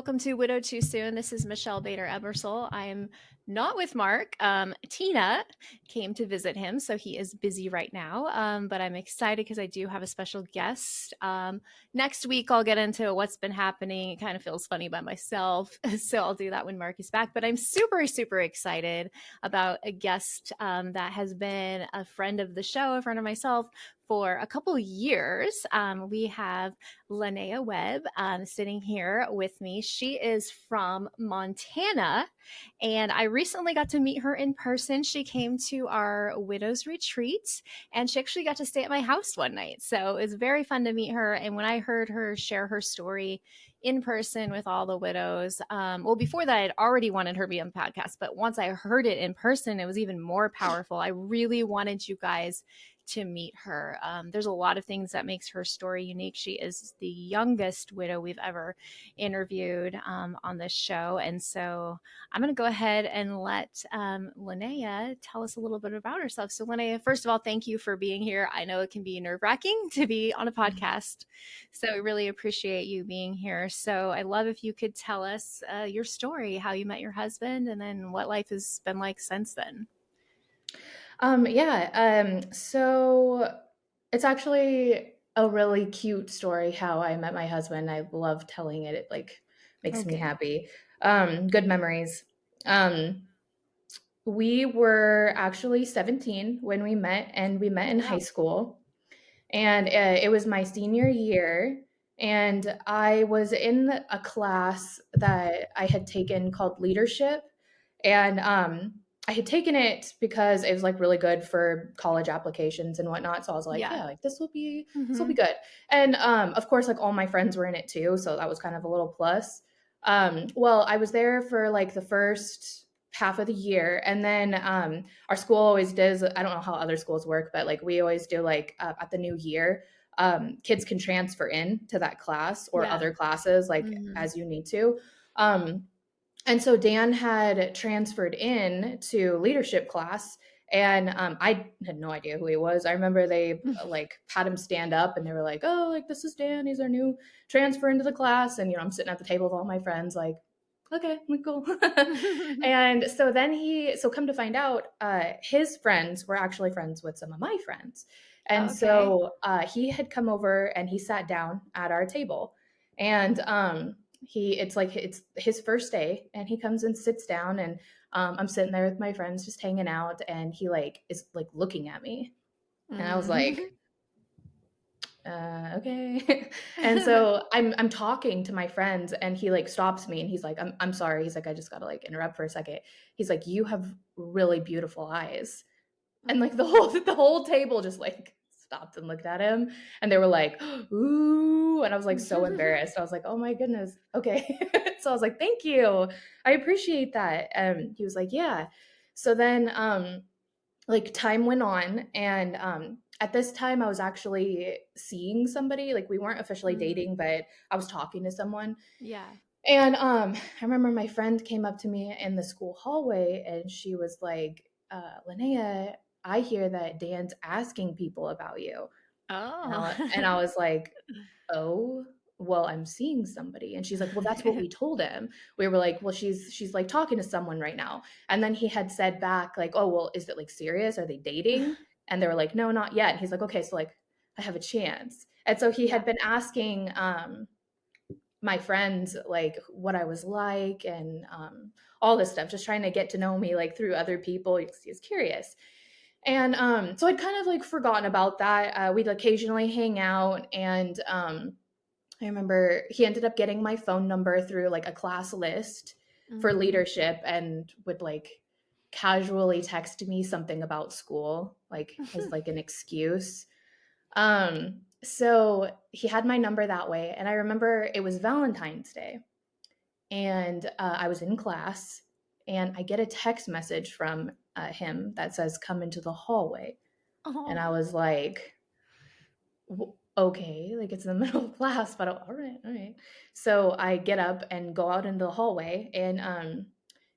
welcome to Widow Too Soon. This is Michelle Bader Ebersole. I'm not with Mark. Tina came to visit him, so he is busy right now. But I'm excited because I do have a special guest. Next week, I'll get into what's been happening. It kind of feels funny by myself, so I'll do that when Mark is back. But I'm super, super excited about a guest that has been a friend of the show, a friend of myself, for a couple years. We have Lanaea Webb sitting here with me. She is from Montana, and I recently got to meet her in person. She came to our Widows Retreat, and she actually got to stay at my house one night. So it was very fun to meet her. And when I heard her share her story in person with all the widows, well, before that, I'd already wanted her to be on the podcast, but once I heard it in person, it was even more powerful. I really wanted you guys to meet her. There's a lot of things that makes her story unique. She is the youngest widow we've ever interviewed on this show. And so I'm going to go ahead and let Lanaea tell us a little bit about herself. So Lanaea, first of all, thank you for being here. I know it can be nerve-wracking to be on a podcast, so I really appreciate you being here. So I love if you could tell us your story, how you met your husband, and then what life has been like since then. So it's actually a really cute story how I met my husband. I love telling it. It makes me happy. Good memories. We were actually 17 when we met, and we met in high school. And it was my senior year, and I was in a class that I had taken called leadership. And I had taken it because it was really good for college applications and whatnot. So I was like, yeah, this will be good. And of course, all my friends were in it too, so that was kind of a little plus. Well, I was there for the first half of the year, and then our school always does, I don't know how other schools work, but we always do at the new year, kids can transfer in to that class or other classes as you need to. And so Dan had transferred in to leadership class, and I had no idea who he was. I remember they had him stand up, and they were like, "Oh, this is Dan. He's our new transfer into the class." And I'm sitting at the table with all my friends, okay, cool. And so then come to find out, his friends were actually friends with some of my friends, and so he had come over and he sat down at our table, and it's his first day, and he comes and sits down, and I'm sitting there with my friends just hanging out, and he is looking at me, and I was like, okay. And so I'm talking to my friends, and he stops me, and he's like, I'm sorry. He's like, I just gotta interrupt for a second. He's like, you have really beautiful eyes. And the whole table just stopped and looked at him, and they were like, ooh. And I was so embarrassed. I was like, oh my goodness. Okay. So I was like, thank you. I appreciate that. He was like, yeah. So then time went on, and at this time I was actually seeing somebody. We weren't officially dating, but I was talking to someone. Yeah. And I remember my friend came up to me in the school hallway, and she was like, Lanaea, I hear that Dan's asking people about you. And I was like, oh, well, I'm seeing somebody. And she's like, well, that's what we told him. We were like, well, she's talking to someone right now. And then he had said back oh, well, is it serious? Are they dating? And they were like, no, not yet. And he's like, okay, so I have a chance. And so he had been asking my friends what I was like, and all this stuff, just trying to get to know me through other people. He's curious. And so I'd kind of forgotten about that. We'd occasionally hang out, and I remember he ended up getting my phone number through a class list for leadership, and would casually text me something about school, as an excuse. So he had my number that way, and I remember it was Valentine's Day, and I was in class, and I get a text message from him that says, come into the hallway. And I was like, okay, it's in the middle of class, but all right. So I get up and go out into the hallway, and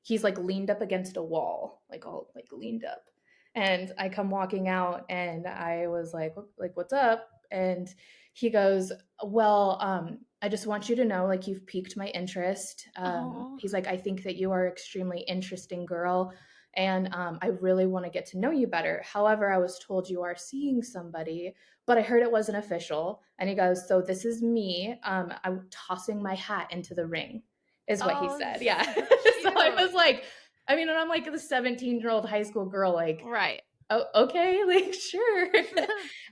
he's leaned up against a wall, all leaned up. And I come walking out, and I was like, what's up? and he goes, well, I just want you to know, like, you've piqued my interest. Oh. He's like, I think that you are an extremely interesting girl, and I really want to get to know you better. However, I was told you are seeing somebody, but I heard it wasn't official. And he goes, so this is me. I'm tossing my hat into the ring, is what he Oh, said. Yeah. so So I cute. was like, I mean, and I'm like the 17-year-old high school girl, like, Right. oh, okay, like, sure.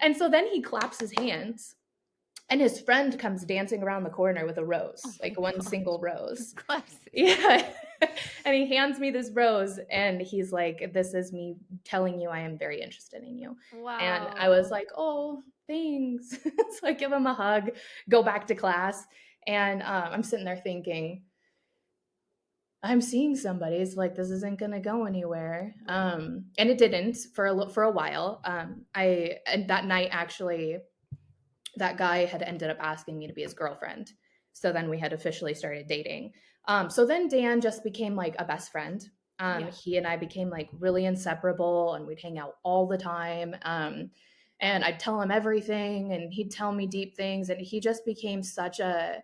And so then he claps his hands, and his friend comes dancing around the corner with a Oh rose, my like one gosh. single rose. Classic. Yeah. And he hands me this rose, and he's like, this is me telling you I am very interested in you. And I was Wow. like, oh, thanks. So I give him a hug, go back to class, and I'm sitting there thinking, I'm seeing somebody. It's like, this isn't gonna go anywhere. Right. And it didn't for a while. I and that night actually, that guy had ended up asking me to be his girlfriend. So then we had officially started dating. So then Dan just became like a best friend. Yeah. He and I became like really inseparable, and we'd hang out all the time. And I'd tell him everything, and he'd tell me deep things, and he just became such a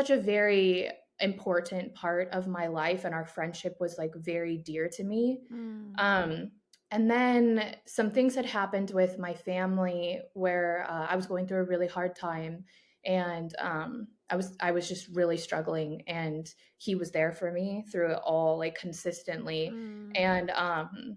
very important part of my life, and our friendship was like very dear to me. Mm. um, and then some things had happened with my family where I was going through a really hard time, and I was just really struggling, and he was there for me through it all, like, consistently. Mm. And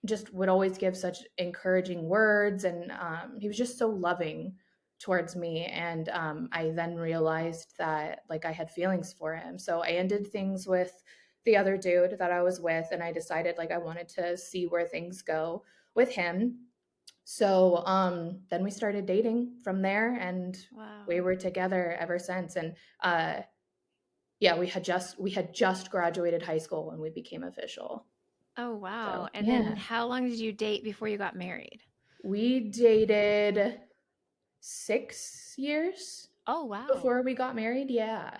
just would always give such encouraging words, and he was just so loving towards me. And I then realized that, like, I had feelings for him, so I ended things with the other dude that I was with, and I decided, like, I wanted to see where things go with him. So then we started dating from there, and we Wow. were together ever since. And yeah, we had just graduated high school when we became official. Oh, wow. So And then yeah. how long did you date before you got married? We dated 6 years Oh, wow. before we got married, yeah.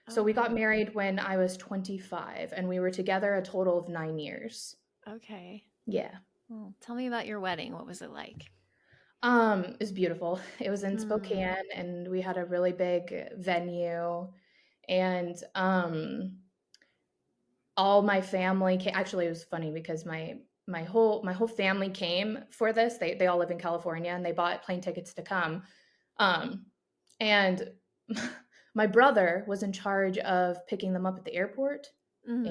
So Oh, we got wow. married when I was 25, and we were together a total of 9 years. Okay. Yeah. Well, tell me about your wedding. What was it like? It was beautiful. It was in Mm. Spokane, and we had a really big venue, and all my family came. Actually, it was funny because my whole family came for this. They all live in California, and they bought plane tickets to come. Um, and my brother was in charge of picking them up at the airport, Mm.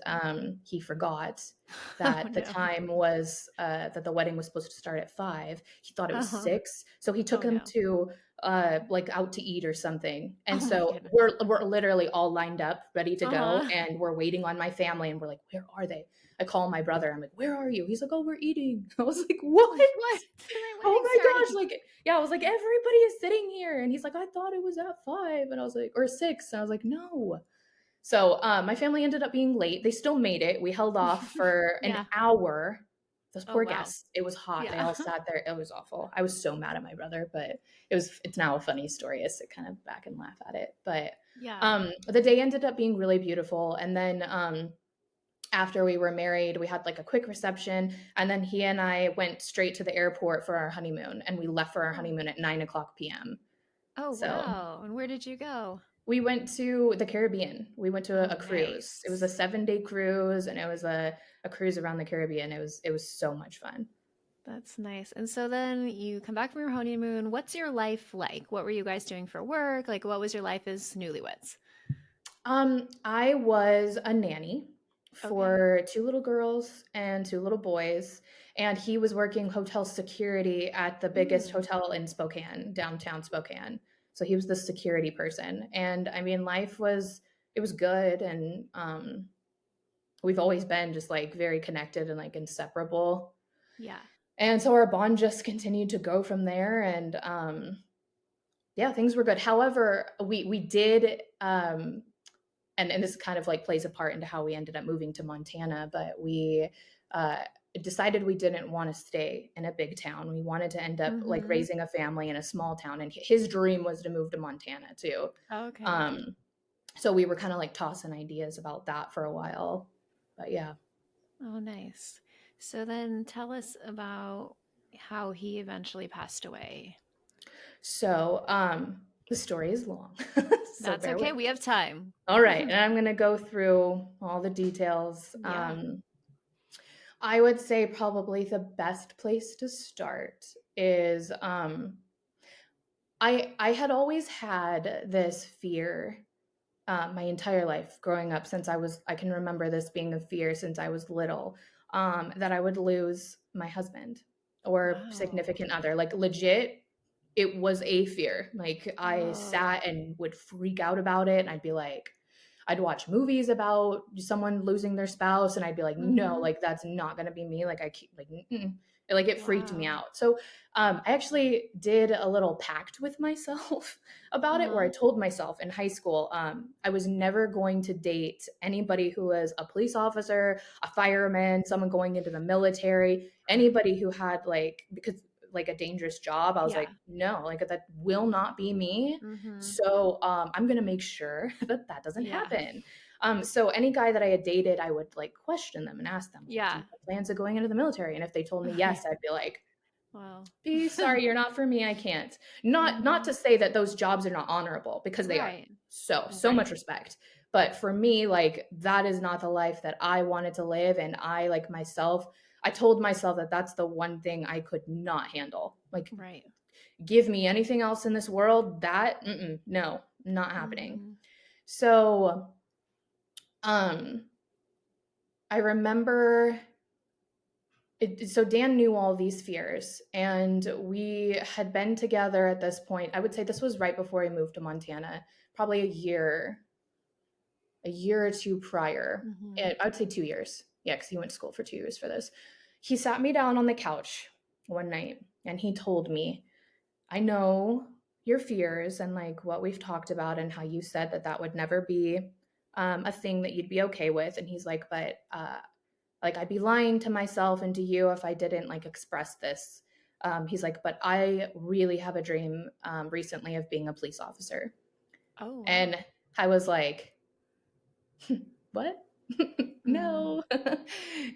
and he forgot Oh, that the no. time was that the wedding was supposed to start at 5. He thought it was Uh-huh. 6, so he took Oh, him no. to like out to eat or something. And Oh, my so goodness. we're literally all lined up, ready to go, Uh-huh. and we're waiting on my family, and we're like, where are they? I call my brother. I'm like, where are you? He's like, oh, we're eating. I was like, what? Like, what? My Oh wedding's my gosh, starting. like, yeah, I was like, everybody is sitting here. And he's like, I thought it was at 5. And I was like, or 6. And I was like, no. So my family ended up being late. They still made it. We held off for an Yeah. hour. Those Oh, poor wow. guests. It was hot. They Yeah. all sat there. It was awful. I was so mad at my brother, but it's now a funny story as to kind of back and laugh at it. But Yeah. the day ended up being really beautiful. And then after we were married, we had like a quick reception, and then he and I went straight to the airport for our honeymoon, and we left for our Oh. honeymoon at 9 o'clock p.m. Oh, So wow. And where did you go? we went to the Caribbean. We went to Oh, a cruise. It was a nice. 7-day cruise, and it was a cruise around the Caribbean. It was so much fun. That's nice. And so then you come back from your honeymoon. What's your life like? What were you guys doing for work? Like, what was your life as newlyweds? I was a nanny Okay. for 2 little girls and 2 little boys, and he was working hotel security at the biggest Mm. hotel in Spokane, downtown Spokane. So he was the security person, and I mean, it was good, and we've always been just like very connected and like inseparable. Yeah. And so our bond just continued to go from there, and yeah, things were good. However, we did and this kind of like plays a part into how we ended up moving to Montana, but we uh, decided we didn't want to stay in a big town. We wanted to end up like Mm-hmm. raising a family in a small town, and his dream was to move to Montana too. Okay. Um, so we were kind of like tossing ideas about that for a while, but yeah. Oh, nice. So then tell us about how he eventually passed away. So, the story is long, so That's bear with okay. me. We have time. All right, and I'm gonna go through all the details. Yeah. I would say probably the best place to start is I had always had this fear my entire life growing up since I can remember this being a fear since I was little, that I would lose my husband or Wow. significant other. Like legit, it was a fear. Like I Whoa. sat and would freak out about it, and I'd be like, I'd watch movies about someone losing their spouse, and I'd be like, no, Mhm. like that's not gonna be me. Like I keep like, mm-mm. Like it freaked me Wow. out. So I actually did a little pact with myself about it where I Uh-huh. told myself in high school I was never going to date anybody who was a police officer, a fireman, someone going into the military, anybody who had because like a dangerous job. I was Yeah. like, no, like that will not be me. Mhm. So I'm gonna make sure that that doesn't Yeah. happen. So any guy that I had dated, I would like question them and ask them, like, do you Yeah. have plans of going into the military? And if they told me yes, Yeah. I'd be like, Wow. be sorry, you're not for me. I can't. Not to Mhm. say that those jobs are not honorable because they are. Right. So much Right. respect. But for me, like that is not the life that I wanted to live. And I like myself, I told myself that that's the one thing I could not handle. Like, Right. give me anything else in this world that, no, not happening. Mhm. So, um, I remember so Dan knew all these fears, and we had been together at this point. I would say this was right before he moved to Montana, probably a year or two prior. Mhm. And I would say 2 years. Yeah, because he went to school for 2 years for this. He sat me down on the couch one night and he told me, I know your fears and like what we've talked about and how you said that that would never be a thing that you'd be okay with. And he's like, but like I'd be lying to myself and to you if I didn't like express this. He's like, but I really have a dream recently of being a police officer. Oh, wow. And I was like, what? Mhm. No.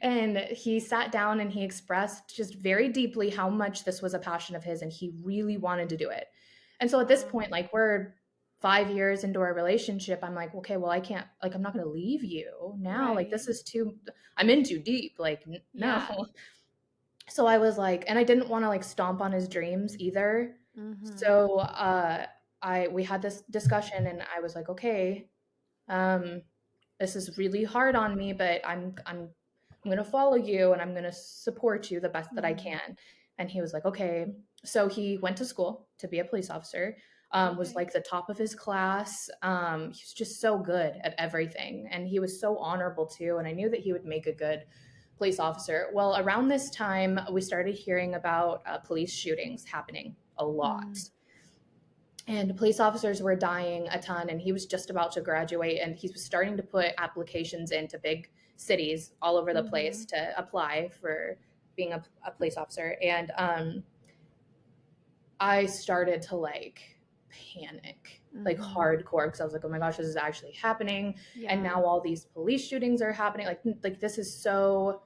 And he sat down and he expressed just very deeply how much this was a passion of his and he really wanted to do it. And so at this Wow. point, like we're 5 years into our relationship, I'm like, okay, well, I can't, like, I'm not going to leave you now. Like, this Right. is too, I'm in too deep. Like, no. Yeah. So I was like, and I didn't want to like stomp on his dreams either. Mhm. So we had this discussion and I was like, okay, um, this is really hard on me, but I'm going to follow you and I'm going to support you the best that I Mhm. can. And he was like, okay. So he went to school to be a police officer, was Okay. like the top of his class. He was just so good at everything. And he was so honorable too. And I knew that he would make a good police officer. Well, around this time, we started hearing about police shootings happening a lot. Mm. And police officers were dying a ton, and he was just about to graduate, and he was starting to put applications into big cities all over the place Mhm. to apply for being a police officer. And I started to like panic like Mhm. hardcore because I was like, oh my gosh, this is actually happening. And Yeah. now all these police shootings are happening. Like this is so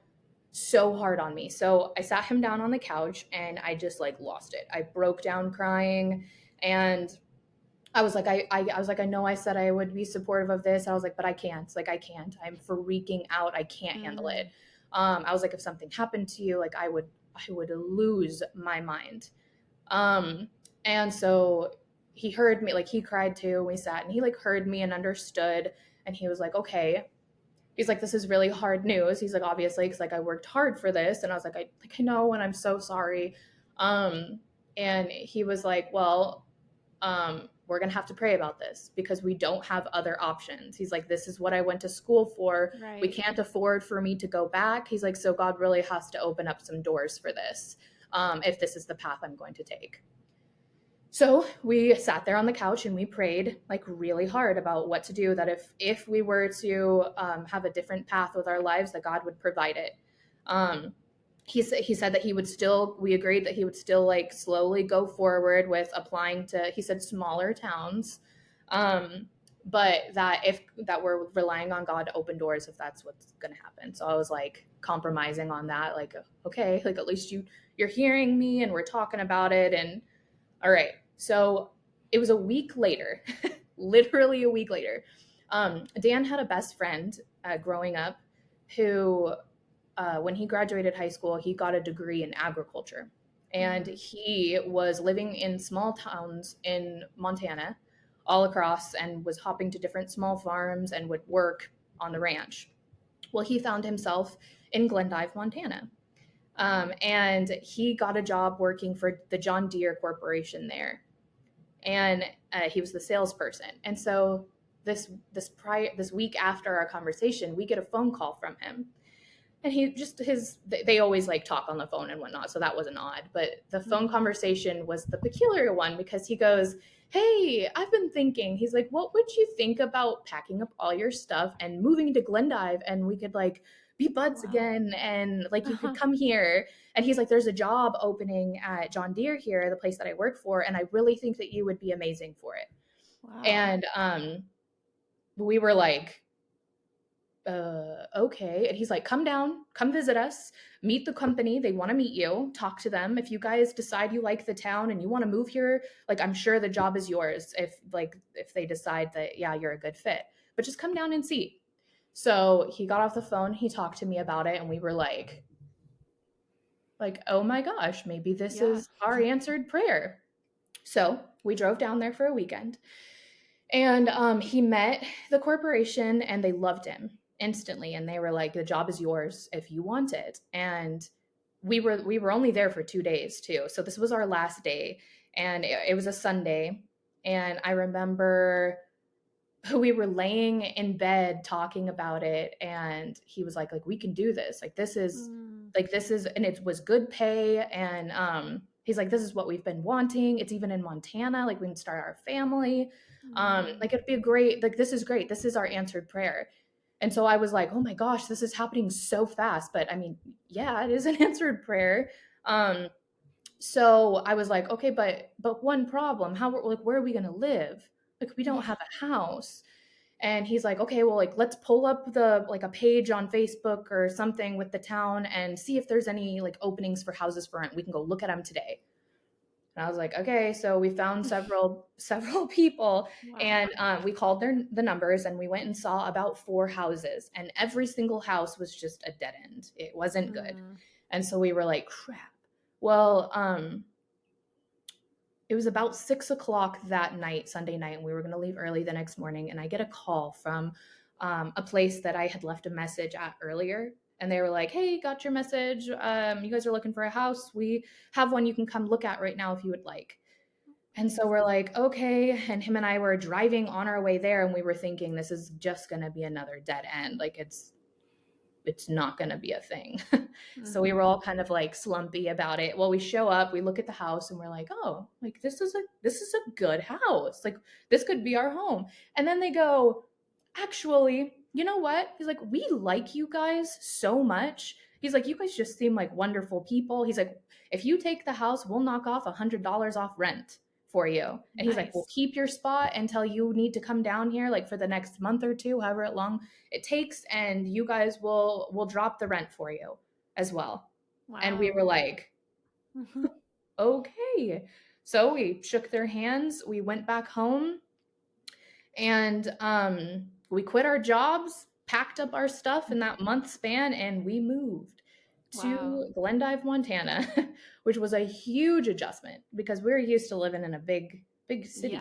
hard on me. So I sat him down on the couch and I just like lost it. I broke down crying and I was like, I was like, I know I said I would be supportive of this. I was like, but I can't. Like, I can't. I'm freaking out. I can't handle it. Mm. I was like, if something happened to you, like, I would lose my mind. Um, and so he heard me, like, he cried too. We sat and he like heard me and understood. And he was like, okay. He's like, this is really hard news. He's like, obviously, because like I worked hard for this. And I was like, I know, and I'm so sorry. And he was like, well, we're going to have to pray about this because we don't have other options. He's like, this is what I went to school for. We Right. can't afford for me to go back. He's like, so God really has to open up some doors for this if this is the path I'm going to take. So we sat there on the couch and we prayed like really hard about what to do. That if we were to have a different path with our lives, that God would provide it. Um, he said that he would still. We agreed that he would still like slowly go forward with applying to. He said smaller towns, but that we're relying on God to open doors if that's what's going to happen. So I was like compromising on that. Like okay, like at least you're hearing me and we're talking about it and all right. So it was a week later, literally a week later. Dan had a best friend growing up who, when he graduated high school, he got a degree in agriculture. And Mm, he was living in small towns in Montana all across and was hopping to different small farms and would work on the ranch. Well, he found himself in Glendive, Montana. And he got a job working for the John Deere Corporation there, and he was the salesperson. And so this week after our conversation, we get a phone call from him, and he just his they always like talk on the phone and whatnot, so that wasn't odd. But the phone mm-hmm. conversation was the peculiar one because he goes, "Hey, I've been thinking." He's like, "What would you think about packing up all your stuff and moving to Glendive, and we could like be buds Wow. again, and like you could Uh-huh. come here?" And he's like, "There's a job opening at John Deere here, the place that I work for, and I really think that you would be amazing for it." Wow. And we were like, okay. And he's like, come down, come visit us, meet the company. They want to meet you, talk to them. If you guys decide you like the town and you want to move here, like, I'm sure the job is yours if they decide that, yeah, you're a good fit, but just come down and see. So he got off the phone, he talked to me about it, and we were like, oh my gosh, maybe this Yeah. is our answered prayer. So we drove down there for a weekend. And he met the corporation and they loved him instantly. And they were like, the job is yours if you want it. And we were only there for 2 days too. So this was our last day. And it was a Sunday. And I remember we were laying in bed talking about it, and he was like we can do this, Mm, this is, and it was good pay. And he's like, this is what we've been wanting, it's even in Montana, like we can start our family, mm, like it'd be a great, like this is great, this is our answered prayer. And so I was like, oh my gosh, this is happening so fast. But I mean, yeah, it is an answered prayer. um so I was like, okay, but one problem, how, like, where are we going to live? Like, we don't yeah. have a house. And he's like, okay, well, like, let's pull up the, like, a page on Facebook or something with the town and see if there's any like openings for houses for rent, we can go look at them today. And I was like, okay. So we found several people, Wow. and we called the numbers, and we went and saw about 4 houses, and every single house was just a dead end, it wasn't good. Mm, And so we were like, crap. Well, it was about 6 o'clock that night, Sunday night, and we were going to leave early the next morning. And I get a call from a place that I had left a message at earlier. And they were like, hey, got your message. You guys are looking for a house. We have one you can come look at right now if you would like. And so we're like, okay. And him and I were driving on our way there, and we were thinking, this is just going to be another dead end. Like, it's not going to be a thing. So we were mm-hmm. all kind of like slumpy about it. Well, we show up, we look at the house, and we're like, oh, like this is a good house. Like, this could be our home. And then they go, actually, you know what? He's like, we like you guys so much. He's like, you guys just seem like wonderful people. He's like, if you take the house, we'll knock off $100 off rent for you. And he's like, we'll Nice. keep your spot until you need to come down here, like for the next month or two, however long it takes, and you guys will drop the rent for you as well. And we were Wow. like, Mm-hmm. okay. So we shook their hands, we went back home, and we quit our jobs, packed up our stuff in that month span, and we moved Wow. to Glendive, Montana, which was a huge adjustment because we're used to living in a big Yeah. city.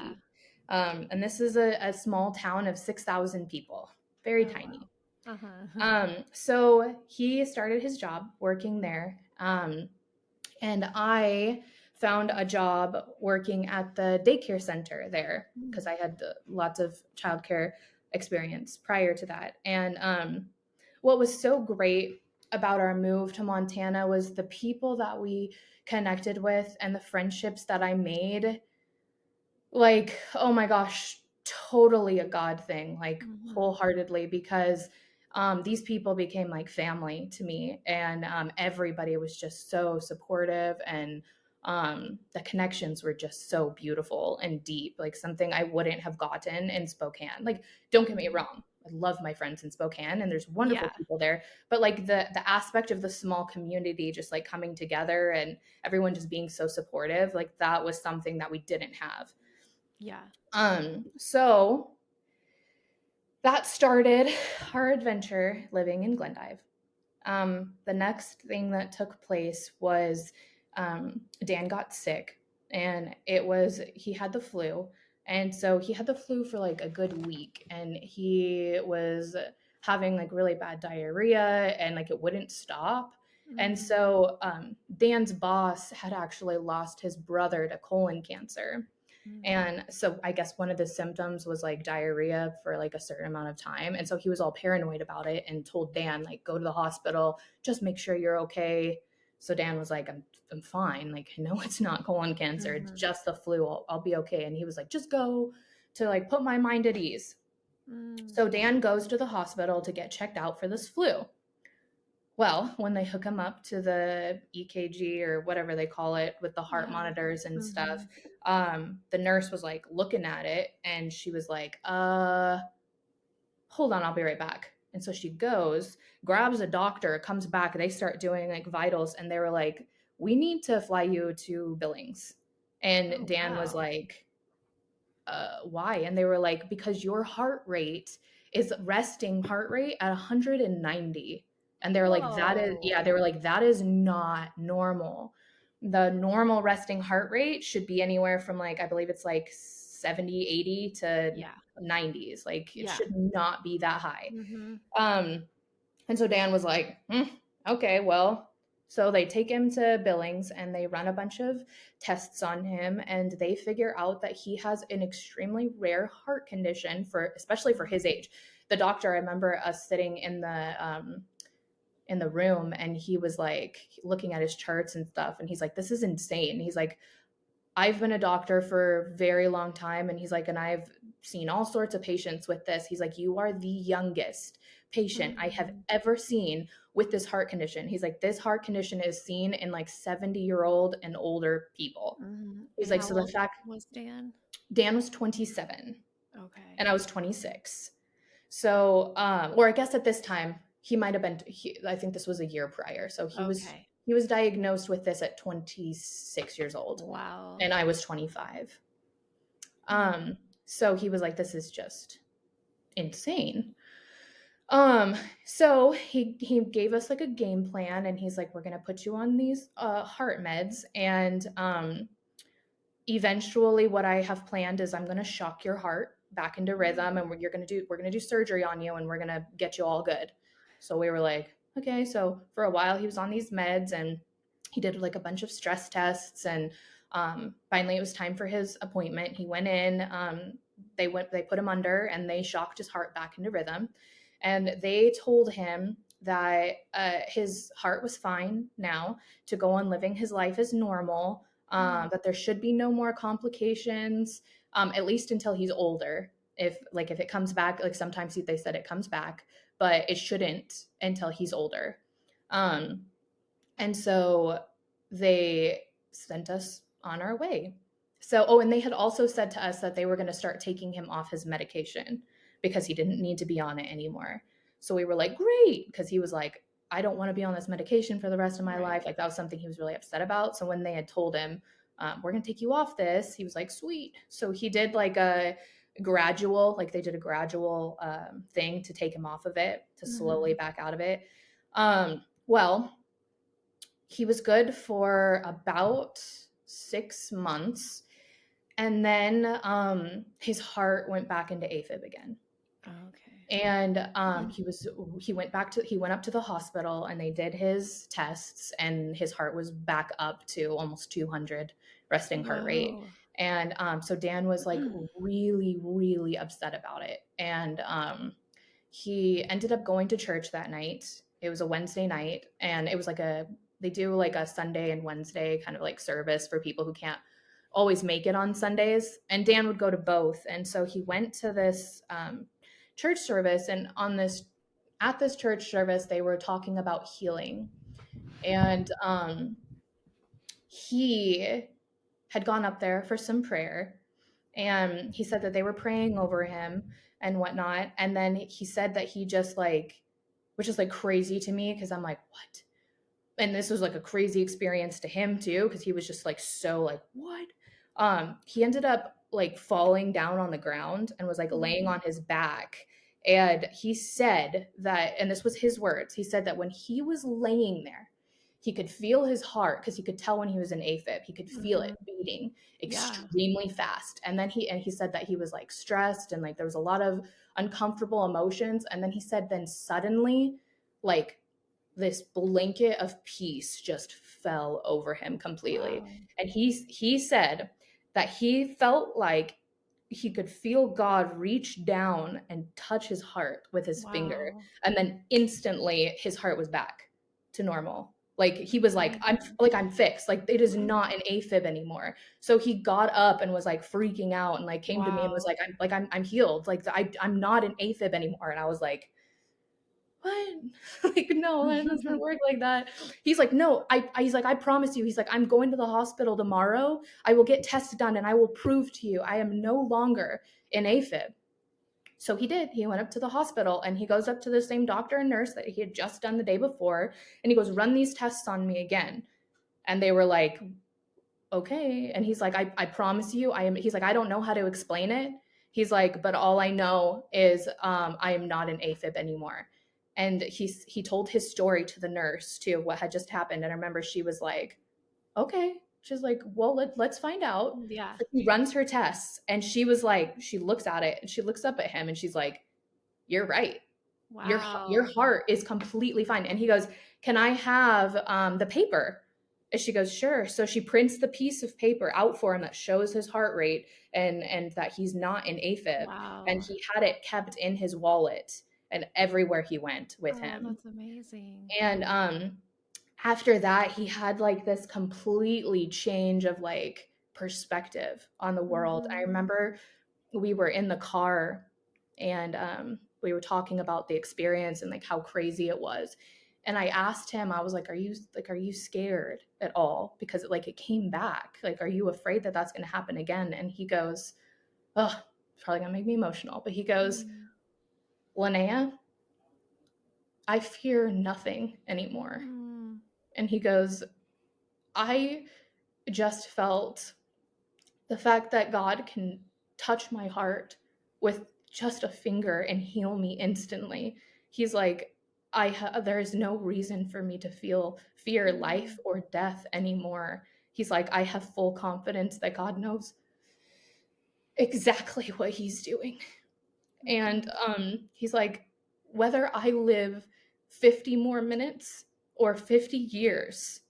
And this is a small town of 6,000 people, very Oh, wow. tiny. Uh-huh. So he started his job working there. And I found a job working at the daycare center there Mm, because I had lots of childcare experience prior to that. And what was so great about our move to Montana was the people that we connected with and the friendships that I made. Like, oh my gosh, totally a God thing, like mhm. wholeheartedly, because these people became like family to me. And everybody was just so supportive, and the connections were just so beautiful and deep, like something I wouldn't have gotten in Spokane. Like, don't get me Mm, wrong, I love my friends in Spokane and there's wonderful Yeah. people there, but like the aspect of the small community just like coming together and everyone just being so supportive, like that was something that we didn't have. Yeah. So that started our adventure living in Glendive. The next thing that took place was Dan got sick, and he had the flu. And so he had the flu for like a good week, and he was having like really bad diarrhea, and like it wouldn't stop. And Mm. so Dan's boss had actually lost his brother to colon cancer. Mm. And so I guess one of the symptoms was like diarrhea for like a certain amount of time. And so he was all paranoid about it and told Dan, like, go to the hospital, just make sure you're okay. So Dan was like, I'm fine. Like, I know it's not colon cancer. It's Mhm. just the flu. I'll be okay. And he was like, just go to like put my mind at ease. Mm. So Dan goes to the hospital to get checked out for this flu. Well, when they hook him up to the EKG or whatever they call it with the heart Yeah. monitors and stuff, Mhm. the nurse was like looking at it and she was like, hold on, I'll be right back. And so she goes, grabs a doctor, comes back, they start doing like vitals, and they were like, we need to fly you to Billings. And Oh, Dan was wow. like, why? And they were like, because your heart rate is resting heart rate at 190. And they're like, that is, yeah, Whoa. they were like, that is not normal. The normal resting heart rate should be anywhere from like, I believe it's like 70, 80 to Yeah. 90s. Like it Yeah. should not be that high. Mhm. Um, and so Dan was like, okay, well, so they take him to Billings and they run a bunch of tests on him and they figure out that he has an extremely rare heart condition for especially for his Mm. age. The doctor, I remember us sitting in the room and he was like looking at his charts and stuff and he's like, this is insane. He's like, I've been a doctor for a very long time. And he's like, and I've seen all sorts of patients with this. He's like, you are the youngest patient I have Mm. ever seen with this heart condition. He's like, this heart condition is seen in like 70-year-old and older people. Mhm. He's And like, how so the old fact was Dan? Dan was 27 Okay. and I was 26. So, or I guess at this time he might have been, I think this was a year prior. So Okay. he was diagnosed with this at 26 years old Wow. and I was 25. Mm. Um, so he was like, this is just insane. Um, so he gave us like a game plan and he's like, we're gonna put you on these heart meds and eventually what I have planned is I'm gonna shock your heart back into rhythm and we're gonna do surgery on you and we're gonna get you all good. So we were like, okay. So for a while he was on these meds and he did like a bunch of stress tests and finally it was time for his appointment. He went in, they put him under and they shocked his heart back into rhythm. And they told him that his heart was fine now to go on living his life as normal, Mm. that there should be no more complications, at least until he's older. If it comes back, like sometimes they said it comes back, but it shouldn't until he's older. Um, and so they sent us on our way. So, oh, and they had also said to us that they were going to start taking him off his medication because he didn't need to be on it anymore. So we were like, great, because he was like, I don't want to be on this medication for the rest of my Right. life. Like that was something he was really upset about. So when they had told him, we're going to take you off this, he was like, sweet. So he did like a gradual, like they did a gradual thing to take him off of it, to slowly Mhm. back out of it. Well, he was good for about 6 months. And then his heart went back into AFib again. Okay. And he went up to the hospital and they did his tests and his heart was back up to almost 200 resting heart rate. Whoa. And so Dan was like really, really upset about it. And he ended up going to church that night. It was a Wednesday night and it was like they do like a Sunday and Wednesday kind of like service for people who can't always make it on Sundays. And Dan would go to both. And so he went to this church service and at this church service they were talking about healing and he had gone up there for some prayer and he said that they were praying over him and whatnot. And then he said that he just like, which is like crazy to me because I'm like, what? And this was like a crazy experience to him too, because he was just like so like, what? He ended up like falling down on the ground and was like laying Mm. on his back. And he said that, and this was his words, he said that when he was laying there, he could feel his heart because he could tell when he was in AFib. He could feel it Mhm. beating Yeah. extremely fast. And then he said that he was like stressed and like there was a lot of uncomfortable emotions. And then he said, then suddenly, like this blanket of peace just fell over him completely. Wow. And he said that he felt like he could feel God reach down and touch his heart with his finger. Wow. And then instantly his heart was back to normal. Like he was Amazing. I'm fixed. Like it is not an AFib anymore. So he got up and was like freaking out and like came to me and was Wow. like I'm healed. Like I'm not an AFib anymore. And I was like, what? Like, no, that doesn't work like that. He's like, no, he's like, I promise you. He's like, I'm going to the hospital tomorrow. I will get tests done and I will prove to you I am no longer in AFib. So he did. He went up to the hospital and he goes up to the same doctor and nurse that he had just done the day before. And he goes, run these tests on me again. And they were like, okay. And he's like, I promise you, he's like, I don't know how to explain it. He's like, but all I know is I am not an AFib anymore. And he told his story to the nurse too, what had just happened. And I remember she was like, okay. She's like, well, let's find out. Yeah. So he runs her tests and she was like, she looks at it and she looks up at him and she's like, you're right. Your Wow. heart is completely fine. And he goes, can I have the paper? And she goes, sure. So she prints the piece of paper out for him that shows his heart rate and that he's not in AFib. And Wow. he had it kept in his wallet and everywhere he went with Oh, him. that's amazing. And after that, he had like this completely change of like perspective on the world. I Mhm. remember we were in the car and we were talking about the experience and like how crazy it was. And I asked him, I was like, are you scared at all? Because it came back. Like, are you afraid that that's going to happen again? And he goes, oh, it's probably going to make me emotional. But he goes, Mm. Lanaea, I fear nothing anymore. Mm. And he goes, I just felt the fact that God can touch my heart with just a finger and heal me instantly. He's like, there is no reason for me to fear life Mm. or death anymore. He's like, I have full confidence that God knows exactly what he's doing. And Mhm. he's like, whether I live 50 more minutes or 50 years,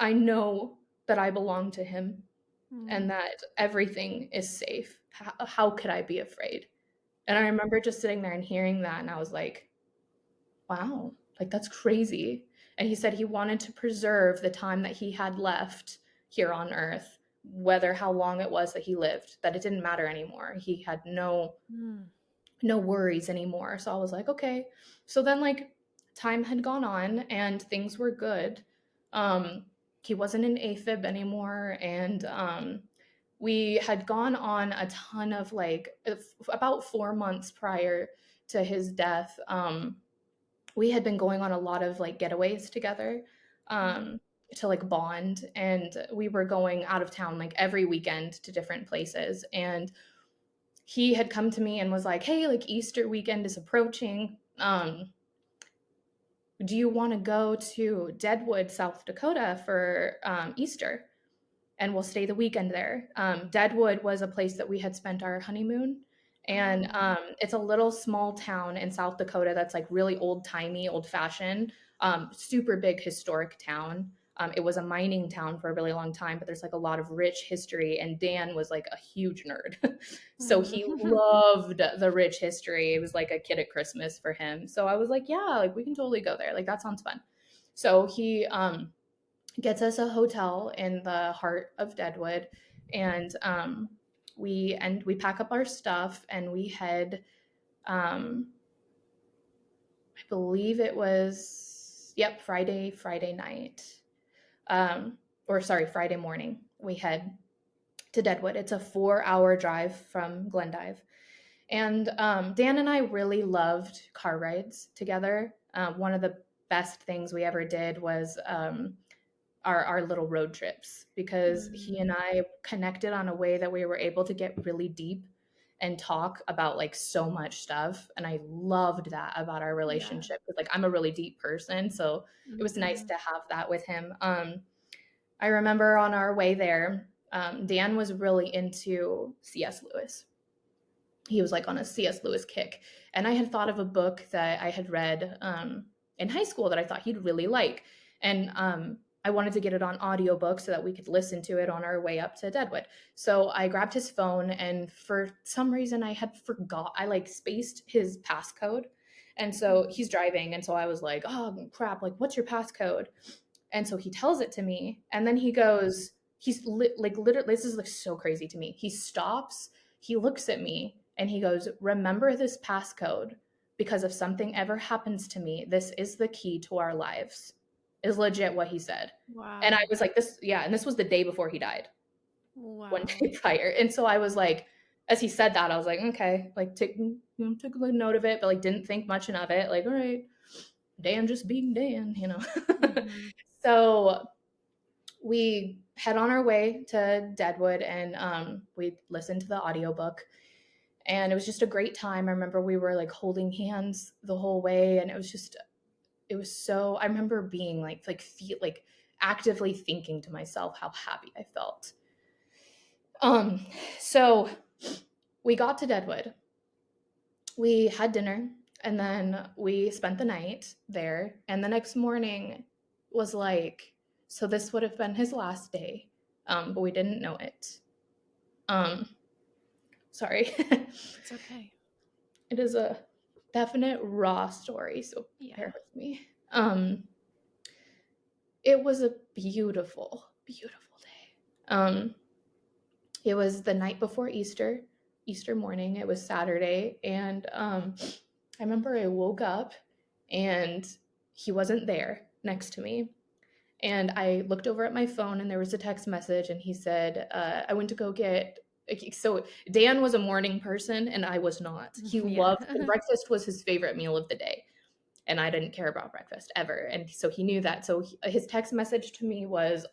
I know that I belong to him and Mm. that everything is safe. How could I be afraid? And I remember just sitting there and hearing that, and I was like, wow, like that's crazy. And he said he wanted to preserve the time that he had left here on earth, whether how long it was that he lived, that it didn't matter anymore. He had Mm. no worries anymore. So I was like, okay. So then like time had gone on and things were good. He wasn't in AFib anymore and we had gone on a ton of like about 4 months prior to his death. We had been going on a lot of like getaways together. Mm. Um to like bond and we were going out of town like every weekend to different places and he had come to me and was like, hey, like Easter weekend is approaching. Do you want to go to Deadwood, South Dakota for Easter? And we'll stay the weekend there. Deadwood was a place that we had spent our honeymoon. And Oh. it's a little small town in South Dakota that's like really old timey, old fashioned, super big historic town. It was a mining town for a really long time, but there's like a lot of rich history. And Dan was like a huge nerd. So he Mm. loved the rich history. It was like a kid at Christmas for him. So I was like, yeah, like we can totally go there. Like that sounds fun. So he gets us a hotel in the heart of Deadwood, and we pack up our stuff and we head. I believe it was Friday night, or sorry, Friday morning. We head to Deadwood. It's a 4-hour drive from Glendive. And Dan and I really loved car rides together. One of the best things we ever did was our little road trips, because he and Mm. I connected on a way that we were able to get really deep and talk about like so much stuff. And I loved that about our Yeah. relationship. Like I'm a really deep person, so it was nice Mhm. to have that with him. I remember on our way there, Dan was really into C.S. Lewis. He was like on a C.S. Lewis kick. And I had thought of a book that I had read in high school that I thought he'd really like. And I wanted to get it on audiobook so that we could listen to it on our way up to Deadwood. So I grabbed his phone, and for some reason I had forgot, I like spaced his passcode. And so Mhm. he's driving. And so I was like, oh crap, like, what's your passcode? And so he tells it to me, and then he goes, like literally, this is like so crazy to me. He stops, he looks at me, and he goes, remember this passcode, because if something ever happens to me, this is the key to our lives. Is legit what he said. And I Wow. was like, this, yeah, and this was the day before he died, one Wow. day prior. And so I was like, as he said that, I was like, okay, like took a note of it, but like didn't think much of it. Like, all right, Dan just being Dan, you know. Mhm. So we head on our way to Deadwood, and we listened to the audiobook, and it was just a great time. I remember we were like holding hands the whole way, and it was so, I remember being like actively thinking to myself how happy I felt. Um so we got to Deadwood. We had dinner, and then we spent the night there, and the next morning was like, so this would have been his last day, but we didn't know it. um Sorry. It's okay. It is a definite raw story, so bear Yeah. with me. It was a beautiful, beautiful day. It was the night before Easter, Easter morning. It was Saturday, and I remember I woke up and he wasn't there next to me. And I looked over at my phone, and there was a text message, and he said, I went to go get. So Dan was a morning person, and I was not. He Yeah. loved breakfast was his favorite meal of the day, and I didn't care about breakfast ever. And so he knew that. So his text message to me was,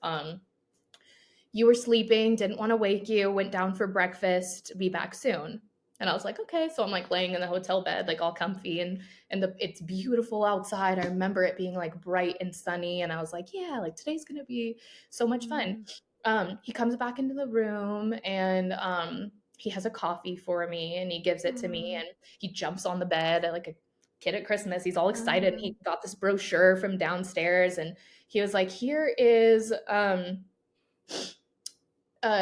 you were sleeping, didn't want to wake you, went down for breakfast, be back soon. And I was like, okay. So I'm like laying in the hotel bed, like all comfy, and it's beautiful outside. I remember it being like bright and sunny, and I was like, yeah, like today's gonna be so much fun. Mhm. He comes back into the room, and he has a coffee for me, and he gives it to me, Mhm. and he jumps on the bed like a kid at Christmas. He's all excited. And he Mhm. got this brochure from downstairs, and he was like, here is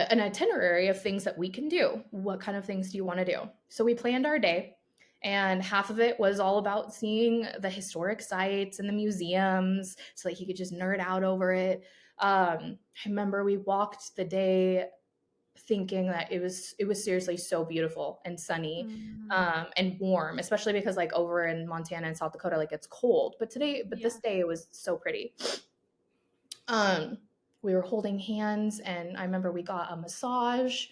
an itinerary of things that we can do. What kind of things do you want to do? So we planned our day, and half of it was all about seeing the historic sites and the museums so that he could just nerd out over it. I remember we walked the day thinking that it was seriously so beautiful and sunny, Mhm. and warm, especially because like over in Montana and South Dakota, like it's cold. But this Yeah. day it was so pretty. um we were holding hands, and I remember we got a massage,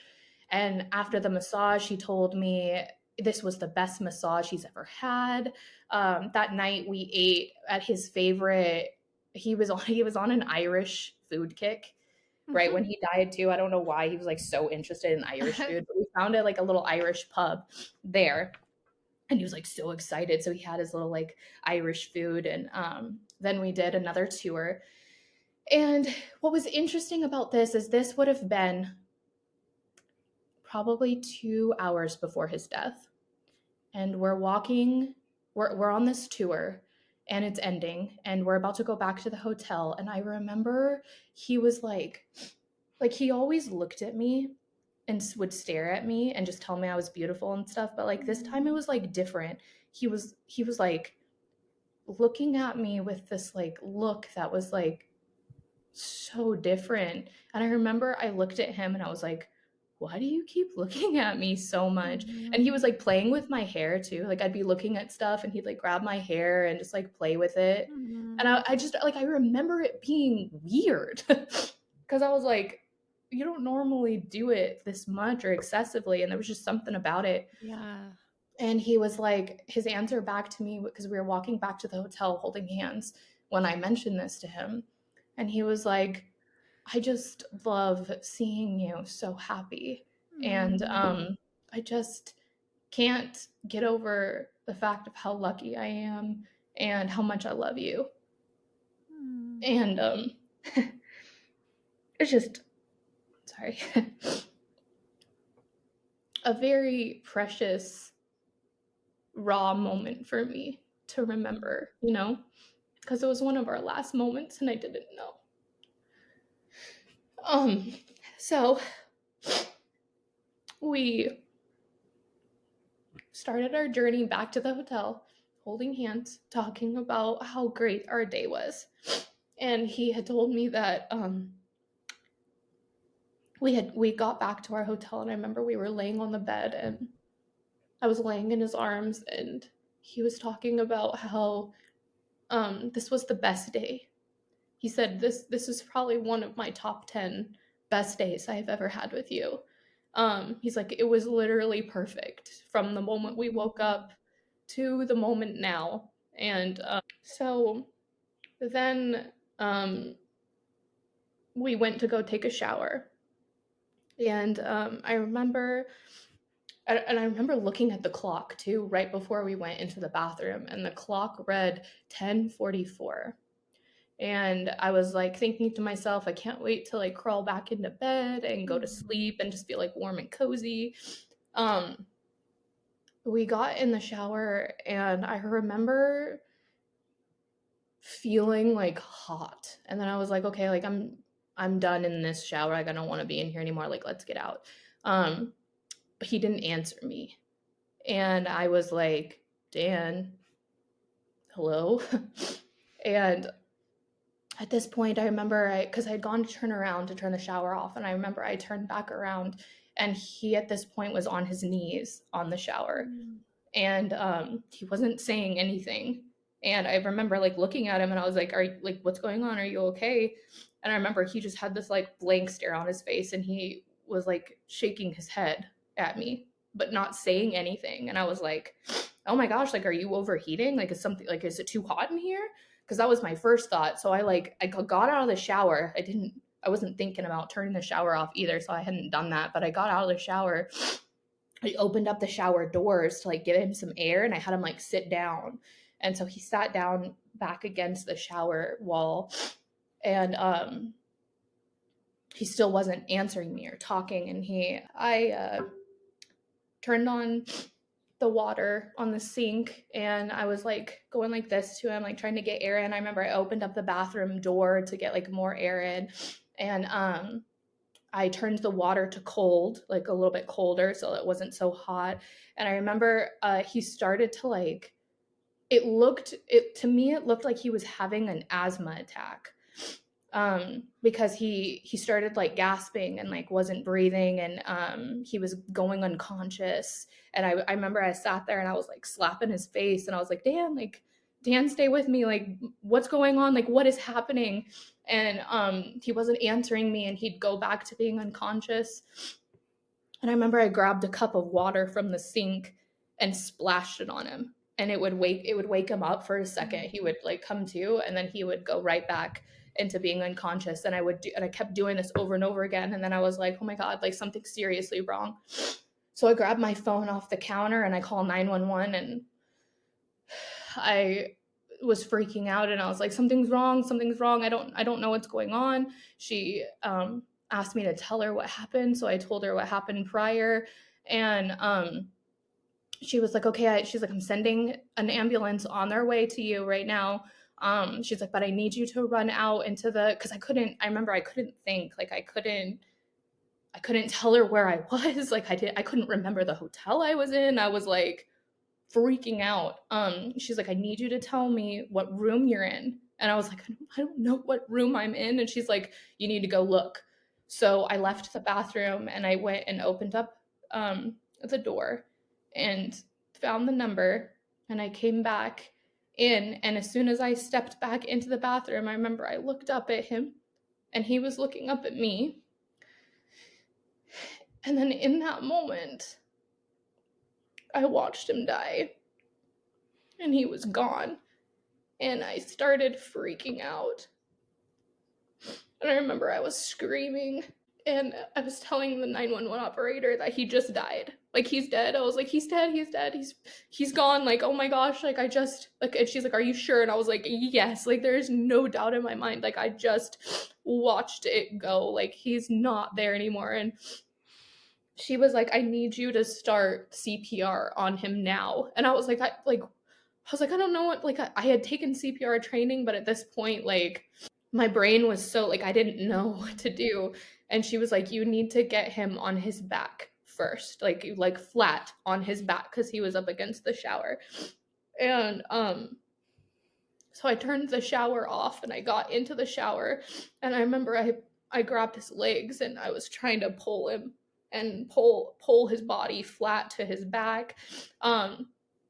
and after the massage he told me this was the best massage he's ever had. That night we ate at his favorite. He was on an Irish food kick right when Mhm. he died too. I don't know why he was like so interested in Irish food, but we found it like a little Irish pub there, and he was like so excited, so he had his little like Irish food. And then we did another tour. And what was interesting about this is this would have been probably 2 hours before his death. And we're on this tour, and it's ending, and we're about to go back to the hotel. And I remember he was like he always looked at me and would stare at me and just tell me I was beautiful and stuff. But like this time it Mhm. was like different. He was like looking at me with this like look that was like so different. And I remember I looked at him and I was like, why do you keep looking at me so much? And he Mhm. was like playing with my hair too. Like I'd be looking at stuff, and he'd like grab my hair and just like play with it. And Mhm. I just like, I remember it being weird because I was like, you don't normally do it this much or excessively. And there was just something about it. Yeah. And he was like, his answer back to me, because we were walking back to the hotel holding hands when I mentioned this to him. And he was like, I just love seeing you so happy. And Mm. I just can't get over the fact of how lucky I am and how much I love you. Mm. And it's just, sorry, a very precious, raw moment for me to remember, you know, because it was one of our last moments and I didn't know. Um, so we started our journey back to the hotel, holding hands, talking about how great our day was. And he had told me that we got back to our hotel, and I remember we were laying on the bed and I was laying in his arms, and he was talking about how this was the best day. He said this is probably one of my top 10 best days I've ever had with you. He's like, it was literally perfect from the moment we woke up to the moment now. And so then we went to go take a shower. And I remember looking at the clock too right before we went into the bathroom, and the clock read 10:44. And I was like thinking to myself, I can't wait to like crawl back into bed and go to sleep and just feel like warm and cozy. Um, we got in the shower, and I remember feeling like hot. And then I was like, okay, like I'm done in this shower. Like I don't want to be in here anymore. Like let's get out. But he didn't answer me. And I was like, Dan, hello? And at this point, I remember because I had gone to turn around to turn the shower off, and I remember I turned back around, and he at this point was on his knees on the shower, Mm. and he wasn't saying anything. And I remember like looking at him, and I was like, "Are you like what's going on? Are you okay?" And I remember he just had this like blank stare on his face, and he was like shaking his head at me, but not saying anything. And I was like, "Oh my gosh, like, are you overheating? Like, is it too hot in here?" Because that was my first thought. So I got out of the shower. I wasn't thinking about turning the shower off either, so I hadn't done that. But I got out of the shower. I opened up the shower doors to like give him some air, and I had him like sit down. And so he sat down back against the shower wall, and he still wasn't answering me or talking. And I turned on the water on the sink, and I was like going like this to him, like trying to get air in. I remember I opened up the bathroom door to get like more air in, and I turned the water to cold, like a little bit colder so it wasn't so hot. And I remember he started to like it looked like he was having an asthma attack, because he started like gasping and like wasn't breathing, and he was going unconscious. And I remember I sat there and I was like slapping his face, and I was like, Dan, stay with me, like what's going on, like what is happening? And he wasn't answering me, and he'd go back to being unconscious. And I remember I grabbed a cup of water from the sink and splashed it on him, and it would wake him up for a second. He would like come to, and then he would go right back into being unconscious. And I kept doing this over and over again. And then I was like, oh my god, like something's seriously wrong. So I grabbed my phone off the counter and I called 911, and I was freaking out, and I was like, something's wrong, I don't know what's going on. She asked me to tell her what happened, so I told her what happened prior. And she was like, okay. She's like, I'm sending an ambulance on their way to you right now. She's like, but I need you to run out into the, because I remember I couldn't think, like I couldn't tell her where I was. Like I couldn't remember the hotel I was in. I was like freaking out. She's like, I need you to tell me what room you're in. And I was like, I don't know what room I'm in. And she's like, you need to go look. So I left the bathroom and I went and opened up the door and found the number. And I came back in. And as soon as I stepped back into the bathroom, I remember I looked up at him and he was looking up at me. And then in that moment, I watched him die, and he was gone. And I started freaking out. And I remember I was screaming, and I was telling the 911 operator that he just died. Like, he's dead. I was like, he's dead, he's gone. Like, oh my gosh, like, I just, like, and she's like, are you sure? And I was like, yes, like, there's no doubt in my mind. Like, I just watched it go. Like, he's not there anymore. And she was like, I need you to start CPR on him now. And I was like, I was like, I don't know what, like, I had taken CPR training, but at this point, like, my brain was so, like, I didn't know what to do. And she was like, you need to get him on his back first, like flat on his back, because he was up against the shower. And so I turned the shower off and I got into the shower, and I remember I grabbed his legs and I was trying to pull him and pull his body flat to his back.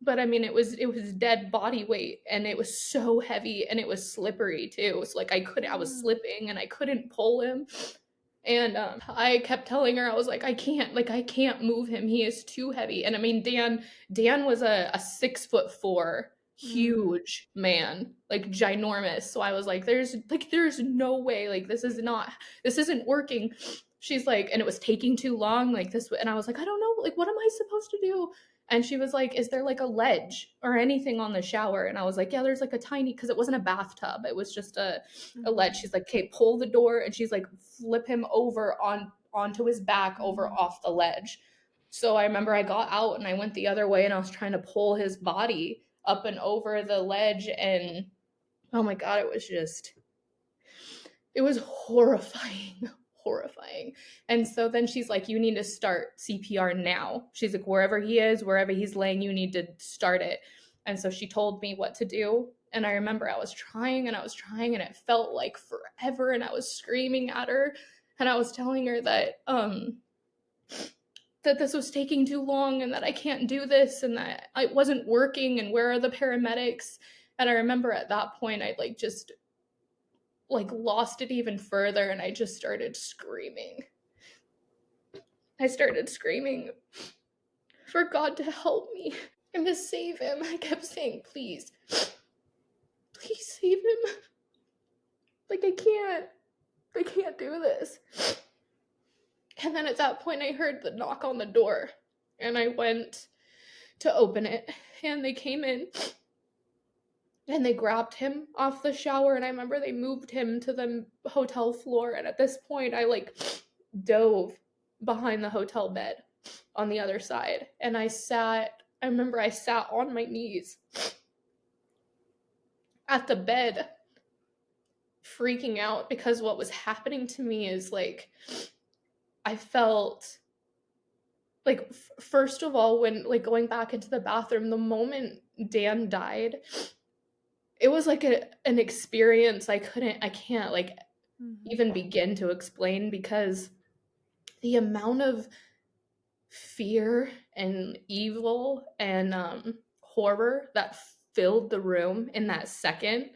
But I mean, it was dead body weight, and it was so heavy, and it was slippery too. So like, I was slipping and I couldn't pull him. And I kept telling her, I was like, I can't move him. He is too heavy. And I mean, Dan was a 6'4" huge man, like ginormous. So I was like, there's no way, like, this isn't working. She's like, and it was taking too long, like this. And I was like, I don't know, like, what am I supposed to do? And she was like, is there like a ledge or anything on the shower? And I was like, yeah, there's like a tiny, because it wasn't a bathtub, it was just a ledge. She's like, okay, pull the door. And she's like, flip him over onto his back, over off the ledge. So I remember I got out and I went the other way, and I was trying to pull his body up and over the ledge. And oh my God, it was horrifying. Horrifying. And so then she's like, you need to start CPR now. She's like, wherever he is, wherever he's laying, you need to start it. And so she told me what to do. And I remember I was trying and it felt like forever. And I was screaming at her, and I was telling her that this was taking too long, and that I can't do this, and that it wasn't working, and where are the paramedics? And I remember at that point, I just lost it even further, and I just started screaming. I started screaming for God to help me and to save him. I kept saying, please save him. Like, I can't do this. And then at that point, I heard the knock on the door, and I went to open it, and they came in, and they grabbed him off the shower, and I remember they moved him to the hotel floor, and at this point, I dove behind the hotel bed on the other side, and I remember I sat on my knees at the bed, freaking out, because what was happening to me is I felt first of all, when going back into the bathroom, the moment Dan died, it was an experience I can't even begin to explain, because the amount of fear and evil and horror that filled the room in that second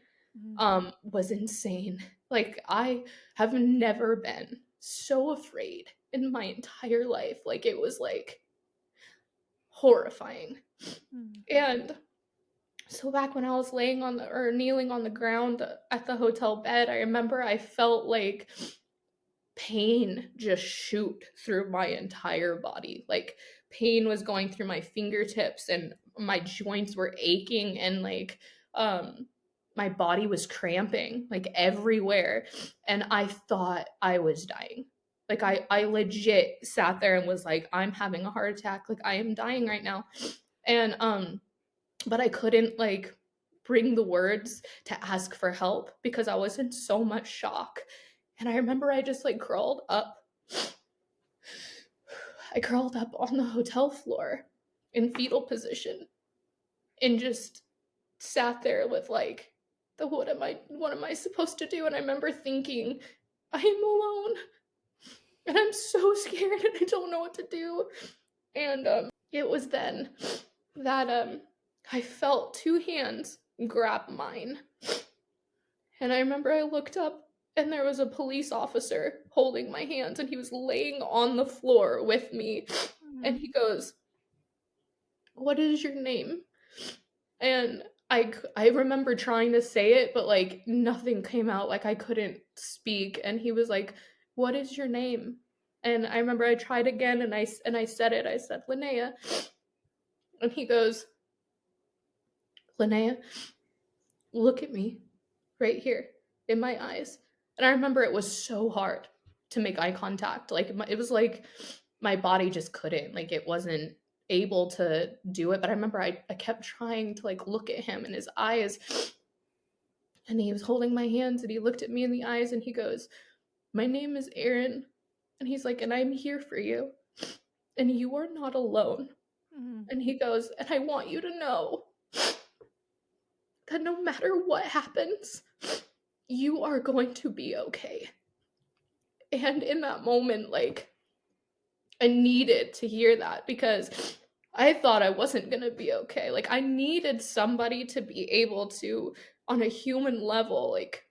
was insane. I have never been so afraid in my entire life. It was horrifying. And so back when I was kneeling on the ground at the hotel bed, I remember I felt pain just shoot through my entire body. Pain was going through my fingertips, and my joints were aching, and my body was cramping everywhere, and I thought I was dying. I legit sat there and was like, I'm having a heart attack, I am dying right now. And but I couldn't bring the words to ask for help, because I was in so much shock. And I remember I just crawled up. I crawled up on the hotel floor in fetal position, and just sat there with what am I supposed to do? And I remember thinking, I am alone, and I'm so scared, and I don't know what to do. And it was then that I felt two hands grab mine, and I remember I looked up, and there was a police officer holding my hands, and he was laying on the floor with me, and Mm. he goes, "What is your name?" And I remember trying to say it, but, like, nothing came out, like, I couldn't speak, and he was like, "What is your name?" And I remember I tried again, and I said it, I said, "Lanaea." And he goes, "Lanaea, look at me right here in my eyes." And I remember it was so hard to make eye contact. Like, it was like my body just couldn't, like, it wasn't able to do it. But I remember I kept trying to, like, look at him in his eyes, and he was holding my hands, and he looked at me in the eyes, and he goes, "My name is Aaron." And he's like, "And I'm here for you, and you are not alone." Mm. And he goes, "And I want you to know that no matter what happens, you are going to be okay." And in that moment, like, I needed to hear that because I thought I wasn't gonna be okay. Like, I needed somebody to be able to, on a human level, like,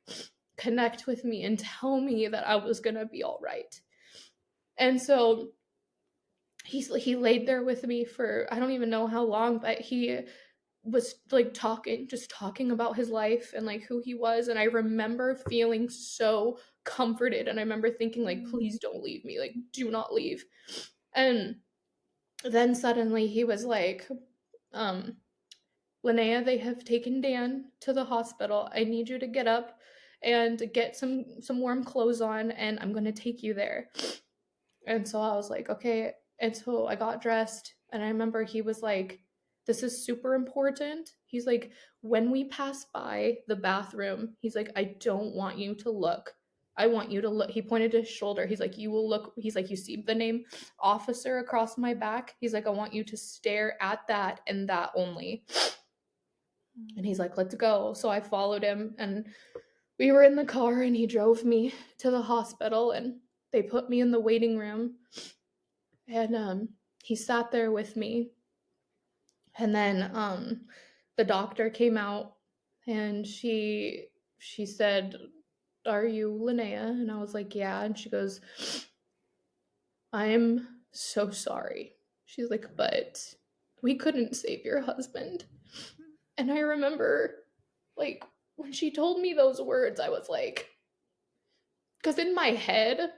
connect with me and tell me that I was gonna be all right. And so he laid there with me for I don't even know how long, but he was, like, just talking about his life and, like, who he was. And I remember feeling so comforted, and I remember thinking, like, Mm. "Please don't leave me, like, do not leave." And then suddenly he was like, um, "Lanaea, they have taken Dan to the hospital. I need you to get up and get some warm clothes on, and I'm gonna take you there." And so I was like, "Okay." And so I got dressed, and I remember he was like, "This is super important." He's like, "When we pass by the bathroom," he's like, "I don't want you to look. I want you to look." He pointed to his shoulder. He's like, "You will look." He's like, "You see the name officer across my back?" He's like, "I want you to stare at that and that only." And he's like, "Let's go." So I followed him, and we were in the car, and he drove me to the hospital, and they put me in the waiting room. And he sat there with me. And then the doctor came out, and she said, "Are you Lanaea?" And I was like, "Yeah." And she goes, "I'm so sorry." She's like, "But we couldn't save your husband." And I remember, like, when she told me those words, I was like, because in my head,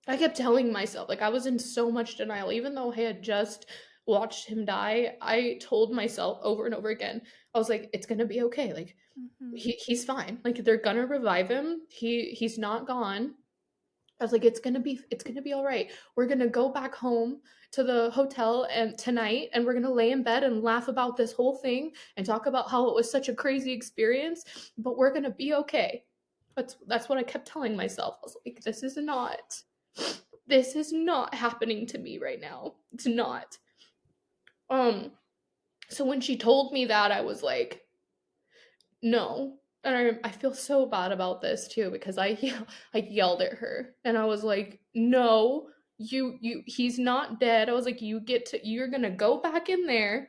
I kept telling myself, like, I was in so much denial. Even though I had just watched him die, I told myself over and over again, I was like, "It's gonna be okay. Like, Mhm. he's fine. Like, they're gonna revive him. He's not gone." I was like, it's gonna be all right. We're gonna go back home to the hotel and tonight, and we're gonna lay in bed and laugh about this whole thing and talk about how it was such a crazy experience, but we're gonna be okay. That's what I kept telling myself. I was like, this is not happening to me right now. It's not. Um, so when she told me that, I was like, "No." And I feel so bad about this too because I yelled at her, and I was like, "No, he's not dead." I was like, "You're gonna go back in there,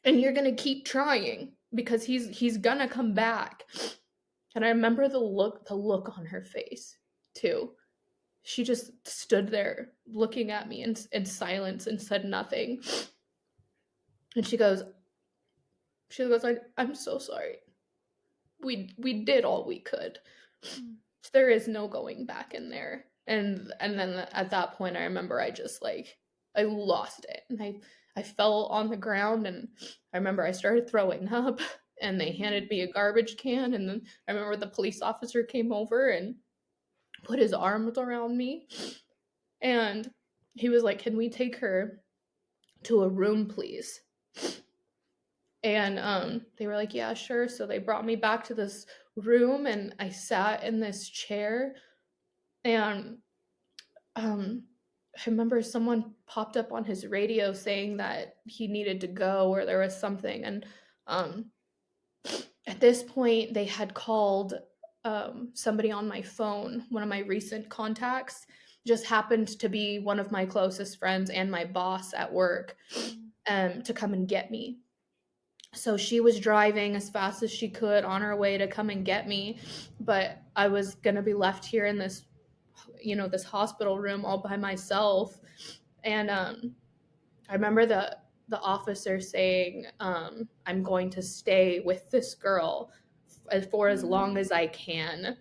and you're gonna keep trying because he's gonna come back." And I remember the look on her face too. She just stood there looking at me in silence and said nothing. And she goes, I'm so sorry. We did all we could. Mm. There is no going back in there." And then at that point I remember I just, like, I lost it, and I fell on the ground, and I remember I started throwing up, and they handed me a garbage can. And then I remember the police officer came over and put his arms around me, and he was like, "Can we take her to a room, please?" And they were like, "Yeah, sure." So they brought me back to this room, and I sat in this chair. And I remember someone popped up on his radio saying that he needed to go, or there was something. And um, at this point, they had called somebody on my phone. One of my recent contacts just happened to be one of my closest friends and my boss at work, Mm. to come and get me. So she was driving as fast as she could on her way to come and get me, but I was going to be left here in this, this hospital room all by myself. And I remember the officer saying, I'm going to stay with this girl for as long as I can.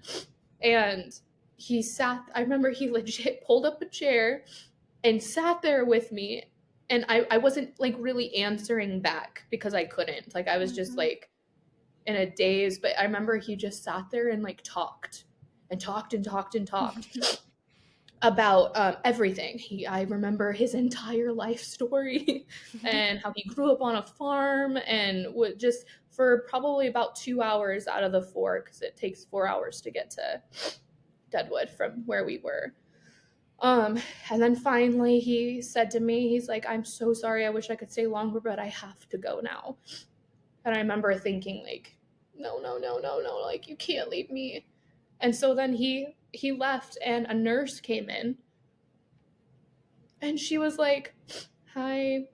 And I remember he legit pulled up a chair and sat there with me. And I wasn't like really answering back because I couldn't. Like I was just Mhm. like in a daze. But I remember he just sat there and like talked and talked and talked and talked about everything. I remember his entire life story and how he grew up on a farm and would just for probably about 2 hours out of the four, because it takes 4 hours to get to Deadwood from where we were. Um, and then finally he said to me, he's like, I'm so sorry. I wish I could stay longer, but I have to go now. And I remember thinking like, no, no, no, no, no, like you can't leave me. And so then he left and a nurse came in and she was like, hi,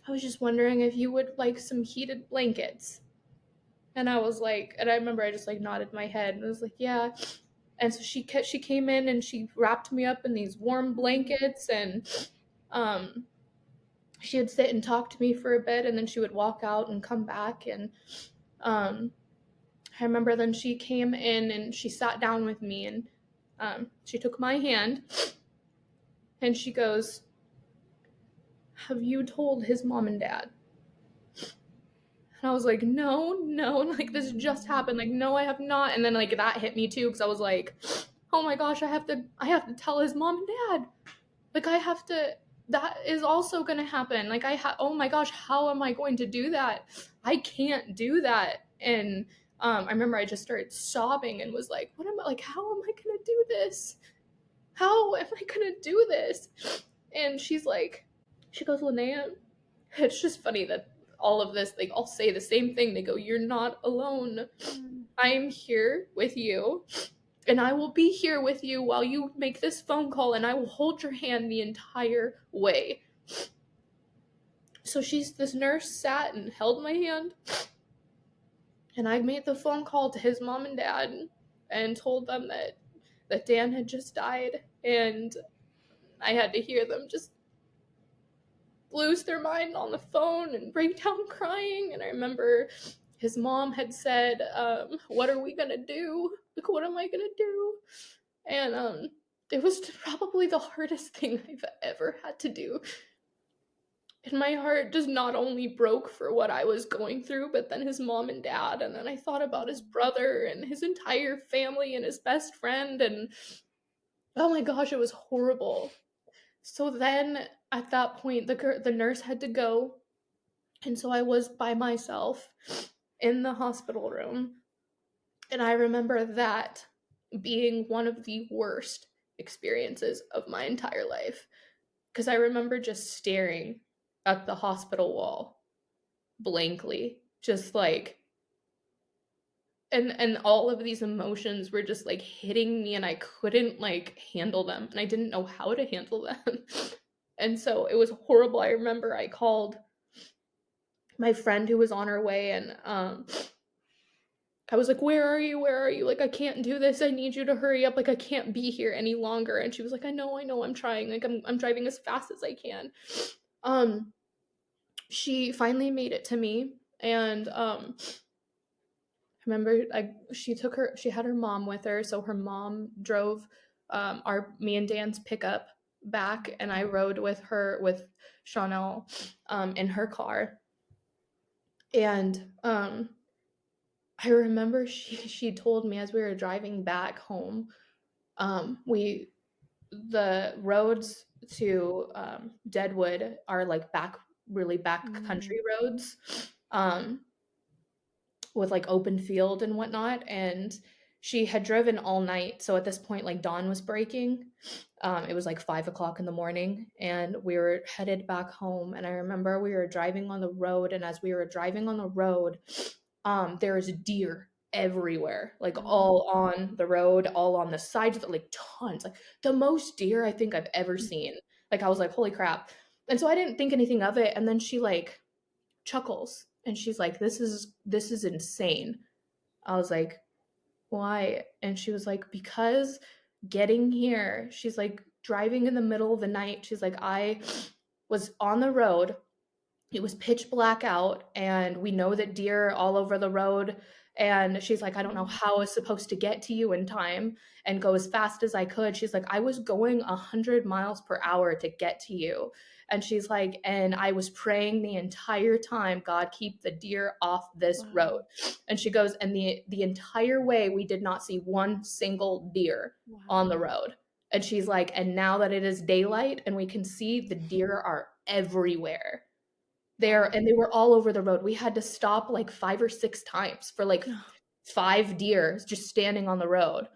I was just wondering if you would like some heated blankets. And I was like, and I remember I just like nodded my head and I was like, yeah. And so she came in and she wrapped me up in these warm blankets and um she would sit and talk to me for a bit and then she would walk out and come back and um I remember then she came in and she sat down with me and she took my hand and she goes, have you told his mom and dad? And I was like, no, no, like this just happened. Like, no, I have not. And then like that hit me too, because I was like, oh my gosh, I have to tell his mom and dad. Like I have to that is also gonna happen. Like oh my gosh, how am I going to do that? I can't do that. And I remember I just started sobbing and was like, what am I like, how am I gonna do this? How am I gonna do this? And she goes, Lanaea, it's just funny that all of this, like, I'll say the same thing. They go, you're not alone. Mm. I'm here with you, and I will be here with you while you make this phone call, and I will hold your hand the entire way. So this nurse sat and held my hand, and I made the phone call to his mom and dad and told them that Dan had just died, and I had to hear them just lose their mind on the phone and break down crying. And I remember his mom had said, what are we gonna do? Like, what am I gonna do? And it was probably the hardest thing I've ever had to do. And my heart just not only broke for what I was going through, but then his mom and dad. And then I thought about his brother and his entire family and his best friend. And oh my gosh, it was horrible. So then at that point, the nurse had to go. And so I was by myself in the hospital room. And I remember that being one of the worst experiences of my entire life. Because I remember just staring at the hospital wall blankly, just like, and all of these emotions were just like hitting me and I couldn't like handle them and I didn't know how to handle them. And so it was horrible. I remember I called my friend who was on her way and I was like, where are you? Where are you? Like, I can't do this. I need you to hurry up. Like, I can't be here any longer. And she was like, I know, I'm trying. Like, I'm driving as fast as I can. She finally made it to me. And I remember she had her mom with her. So her mom drove me and Dan's pickup back. And I rode with Chanel in her car. And I remember she told me as we were driving back home, we the roads to Deadwood are like really back Mm. country roads, um, with like open field and whatnot. And she had driven all night, so at this point, like dawn was breaking. It was like 5 o'clock in the morning, and we were headed back home. And I remember we were driving on the road, and as we were driving on the road, there is deer everywhere, like Mm. all on the road, all on the sides of it, like tons, like the most deer I think I've ever seen. Like I was like, holy crap. And so I didn't think anything of it. And then she like chuckles And she's like, this is insane. I was like, why? And she was like, because getting here, she's like, driving in the middle of the night. She's like, I was on the road. It was pitch black out, and we know that deer are all over the road. And she's like, I don't know Mm. how I was supposed to get to you in time and go as fast as I could. She's like, I was going 100 miles per hour to get to you. And she's like, and I was praying the entire time, God, keep the deer off this road. Wow. And she goes, and the entire way we did not see one single deer on the Wow. road. And she's like, and now that it is daylight and we can see, the deer are everywhere there, Wow. and they were all over the road. We had to stop like 5 or 6 times for like 5 deer just standing on the road.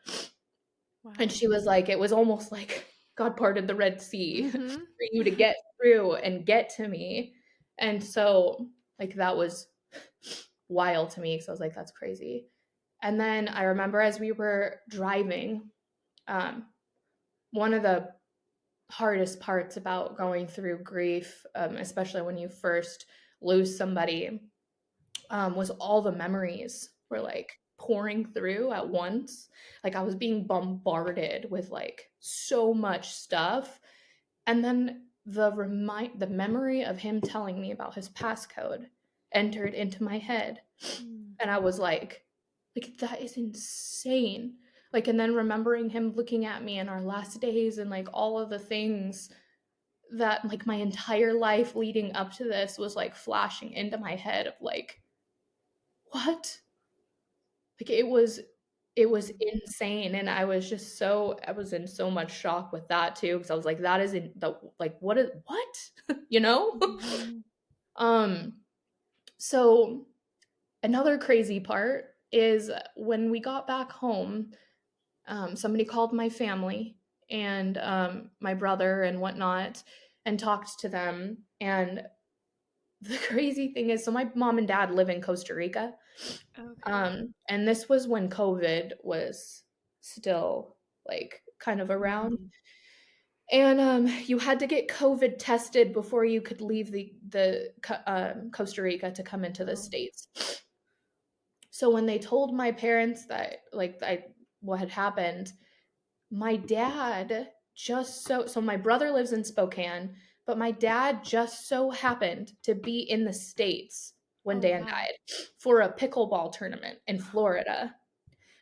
And Wow. she was like, it was almost like God parted the Red Sea for Mhm. you to get through and get to me. And so, like, that was wild to me. So I was like, that's crazy. And then I remember as we were driving, um, one of the hardest parts about going through grief, especially when you first lose somebody, was all the memories were like pouring through at once. Like I was being bombarded with like so much stuff. And then the memory of him telling me about his passcode entered into my head. Mm. And I was like that is insane. Like, and then remembering him looking at me in our last days and like all of the things that like my entire life leading up to this was like flashing into my head of like, what? Like it was insane, and I was in so much shock with that too, because I was like, that isn't the like what? You know? Mhm. Um, so another crazy part is when we got back home, somebody called my family and my brother and whatnot and talked to them. And the crazy thing is, so my mom and dad live in Costa Rica. Okay. And this was when COVID was still like kind of around. Mm. And you had to get COVID tested before you could leave Costa Rica to come into the Oh. States. So when they told my parents that what had happened, my dad so my brother lives in Spokane, but my dad just so happened to be in the States when Oh, Dan wow. died for a pickleball tournament in Florida.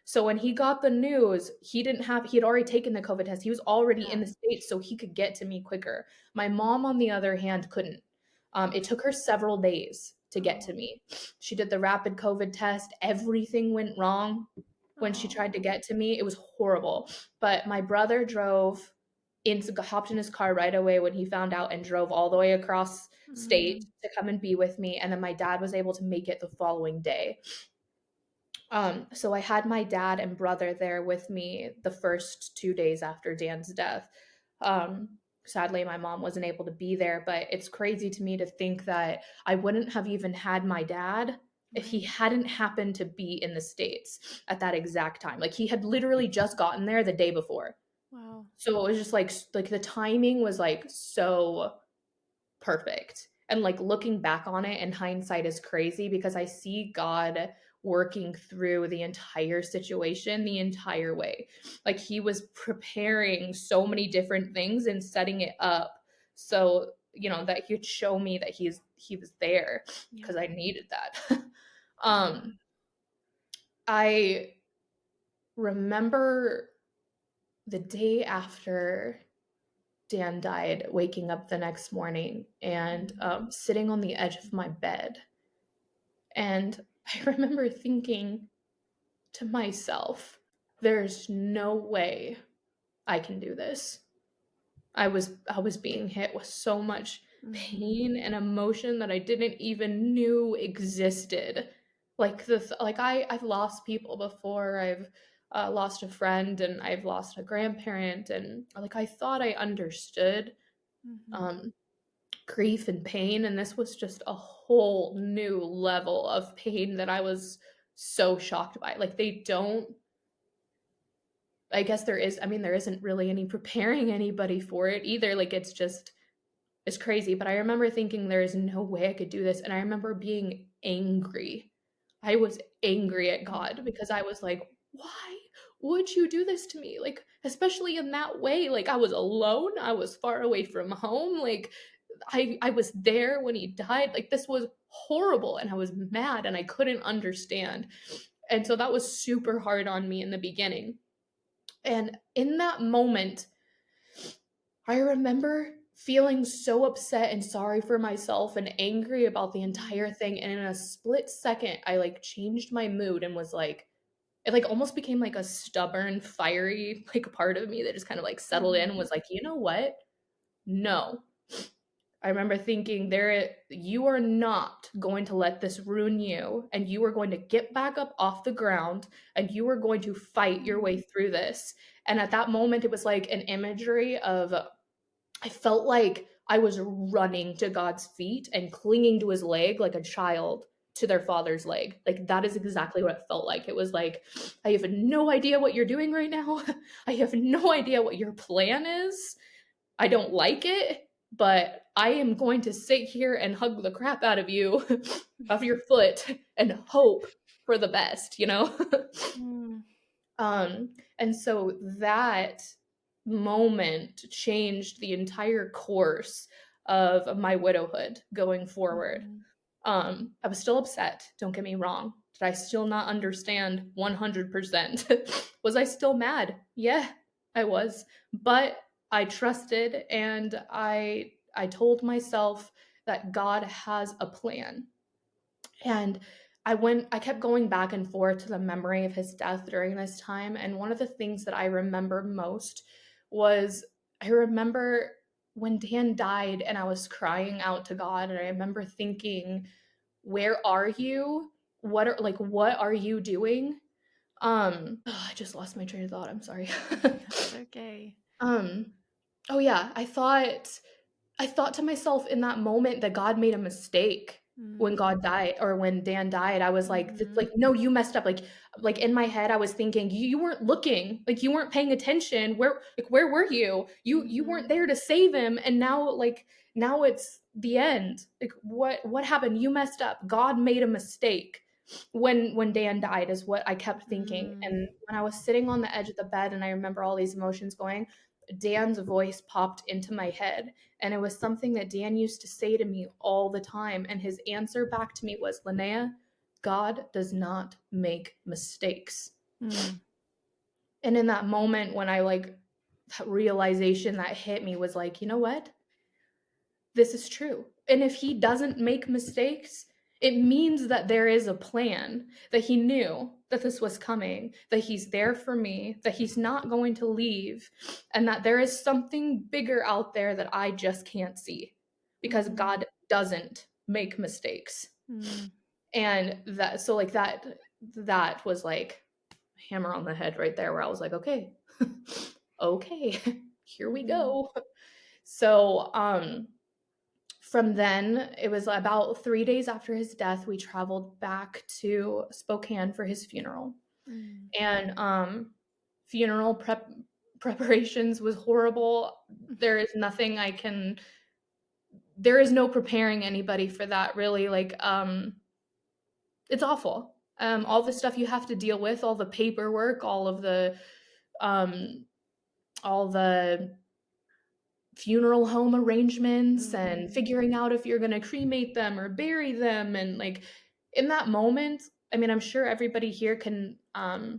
So when he got the news, he had already taken the COVID test. He was already Yeah. in the States, so he could get to me quicker. My mom, on the other hand, couldn't. It took her several days to get Oh. to me. She did the rapid COVID test. Everything went wrong when she tried to Oh. get to me. It was horrible. But my brother hopped in his car right away when he found out and drove all the way across state Mm. to come and be with me. And then my dad was able to make it the following day. So I had my dad and brother there with me the first 2 days after Dan's death. Um, Sadly, my mom wasn't able to be there, but it's crazy to me to think that I wouldn't have even had my dad if he Right. hadn't happened to be in the States at that exact time. Like he had literally just gotten there the day before. Wow. So it was just like the timing was like so perfect. And like looking back on it in hindsight is crazy because I see God working through the entire situation the entire way. Like he was preparing so many different things and setting it up so, that he'd show me that he was there because I Yeah. needed that. Yeah. um I remember the day after Dan died, waking up the next morning and Mm. sitting on the edge of my bed. And I remember thinking to myself, there's no way I can do this. I was being hit with so much Mhm. pain and emotion that I didn't even knew existed. I've lost people before. I've lost a friend and I've lost a grandparent, and like I thought I understood Mhm. um, grief and pain, and this was just a whole new level of pain that I was so shocked by. Like they don't I guess there isn't really any preparing anybody for it either. Like it's just is crazy, but I remember thinking there is no way I could do this, and I remember being angry. I was angry at God because I was like, "Why would you do this to me?" Like, especially in that way, like, I was alone, I was far away from home, like, I was there when he died, like, this was horrible, and I was mad, and I couldn't understand, and so that was super hard on me in the beginning, and in that moment, I remember feeling so upset and sorry for myself and angry about the entire Mm. thing, and in a split second, I, like, changed my mood and was like it, like, almost became, like, a stubborn, fiery, like, part of me that just kind of, like, settled in Mhm. and was like, "You know what? No." I remember thinking, "You are not going to let this ruin you, and you are going to get back up off the ground, and you are going to fight your way Mm. through this." And at that moment, it was like an imagery of I felt like I was running to God's feet and clinging to his leg like a child to their father's leg. Like, that is exactly what it felt like. It was like, "I have no idea what you're doing right now. I have no idea what your plan is. I don't like it, but I am going to sit here and hug the crap out of you, of your foot, and hope for the best," you know? Mm. And so that moment changed the entire course of my widowhood going forward. Mhm. I was still upset, don't get me wrong. Did I still not understand 100%? Was I still mad? Yeah, I was. But I trusted, and I told myself that God has a plan. And I kept going back and forth to the memory of his death during this time, and one of the things that I remember most was I remember when Dan died and I was crying out to God, and I remember thinking, "Where are you? What are you doing?" I just lost my train of thought, I'm sorry. That's okay. Um, oh yeah, I thought to myself in that moment that God made a mistake when Mm. God died or when Dan died. I was like, Mhm. "No, you messed up." Like in my head, I was thinking, "You weren't looking. Like you weren't paying attention. Where were you? You weren't Mhm. there to save him, and now it's the end. Like what happened? You messed up. God made a mistake." When Dan died is what I kept thinking. Mm. And when I was sitting on the edge of the bed and I remember all these emotions going, Dan's voice popped into my head, and it was something that Dan used to say to me all the time. And his answer back to me was, "Lanaea, God does not make mistakes." Mm. And in that moment, when I like, that realization that hit me was like, you know what? This is true. And if he doesn't make mistakes, it means that there is a plan, that he knew that this was coming, that he's there for me, that he's not going to leave, and that there is something bigger out there that I just can't see because Mhm. God doesn't make mistakes. Mm. And that was like hammer on the head right there where I was like, okay, okay, here we Mhm. go. So, from then, it was about 3 days after his death, we traveled back to Spokane for his funeral. Mm. And, funeral preparations was horrible. There is nothing I can there is no preparing anybody for that really, like, it's awful. All the stuff you have to deal with, all the paperwork, um, all the funeral home arrangements and Mhm. figuring out if you're gonna cremate them or bury them, and, like, in that moment, I mean, I'm sure everybody here can,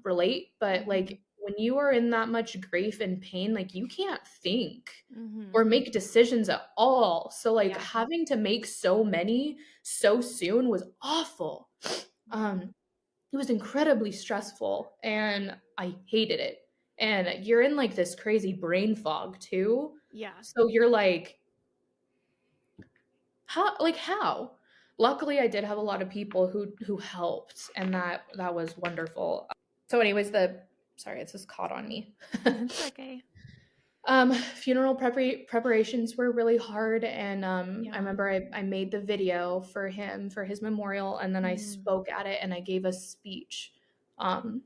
relate, but, Mhm. like, when you are in that much grief and pain, like, you can't think or Mhm. make decisions at all, so, like, Yeah. having to make so many so soon was awful. Yeah. Um, it was incredibly stressful, and I hated it, and you're in, like, this crazy brain fog too, Yeah. so you're like, how? Luckily, I did have a lot of people who helped, and that was wonderful. So anyways, the sorry, it's just caught on me. It's okay. Funeral preparations were really hard, and, I Yeah. remember I made the video for him for his memorial, and then I Mm. spoke at it, and I gave a speech, um,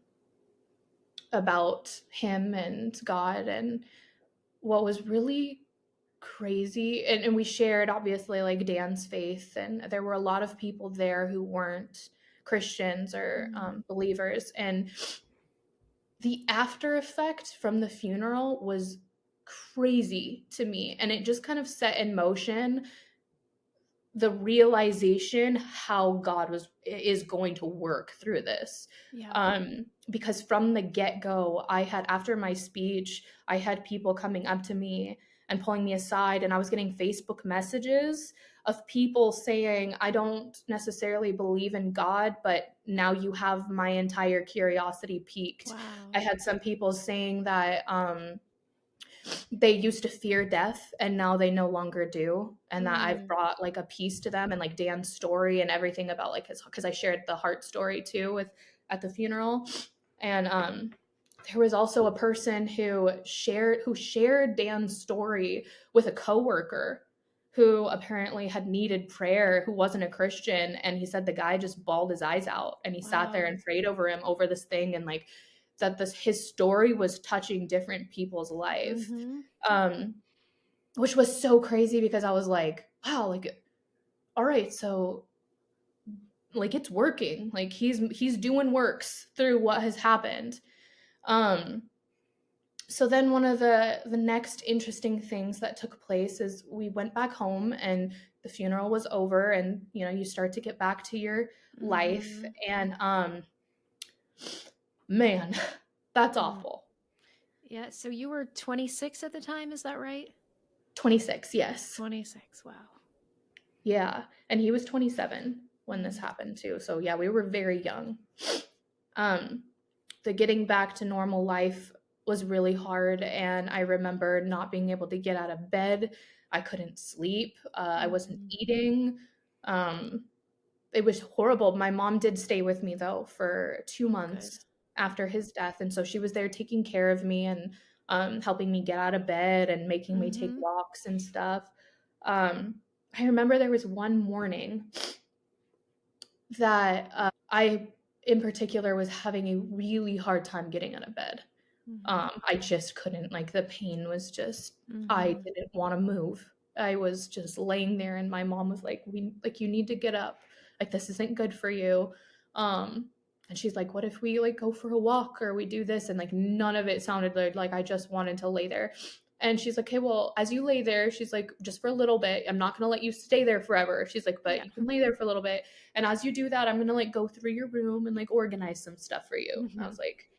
about him and God, and what was really crazy. And we shared obviously like Dan's faith, and there were a lot of people there who weren't Christians or Mm. believers. And the after effect from the funeral was crazy to me. And it just kind of set in motion the realization how God is going to work through this. Yeah. Because from the get-go, I had after my speech, I had people coming up to me and pulling me aside, and I was getting Facebook messages of people saying, I don't necessarily believe in God, but now you have my entire curiosity piqued. I Wow. had some people saying that they used to fear death and now they no longer do, and that I've Mm. brought like a piece to them, and like Dan's story and everything about like his, because I shared the heart story too with at the funeral. And there was also a person who shared Dan's story with a coworker who apparently had needed prayer, who wasn't a Christian, and he said the guy just bawled his eyes out, and he sat there Wow. and prayed over him over this thing, and like that this his story was touching different people's life. Mhm. um which was so crazy because I was like, wow, like, all right, so like it's working, like he's doing works through what has happened. um so then one of the next interesting things that took place is we went back home and the funeral was over, and you start to get back to your life. Mhm. And man, that's Mm. awful. Yeah, so you were 26 at the time, is that right? 26, yes. 26. Wow. Yeah, and he was 27 when this Mm. happened too. So yeah, we were very young. Um, the getting back to normal life was really hard, and I remember not being able to get out of bed. I couldn't sleep. I wasn't Mhm. eating. Um, it was horrible. My mom did stay with me though for two Oh, good. months after his death, and so she was there taking care of me and helping me get out of bed and making me take Mhm. walks and stuff. Um, I remember there was one morning that I, in particular, was having a really hard time getting out of bed. Mhm. I just couldn't, like, the pain was just, I Mhm. didn't want to move. I was just laying there, and my mom was like, you need to get up. Like, this isn't good for you. Um, and she's like, what if we like go for a walk or we do this? And like, none of it sounded like I just wanted to lay there. And she's like, okay, well, as you lay there, she's like, just for a little bit. I'm not going to let you stay there forever. She's like, but Yeah. you can lay there for a little bit. And as you do that, I'm going to like go through your room and like organize some stuff for you. And I was Mhm. like,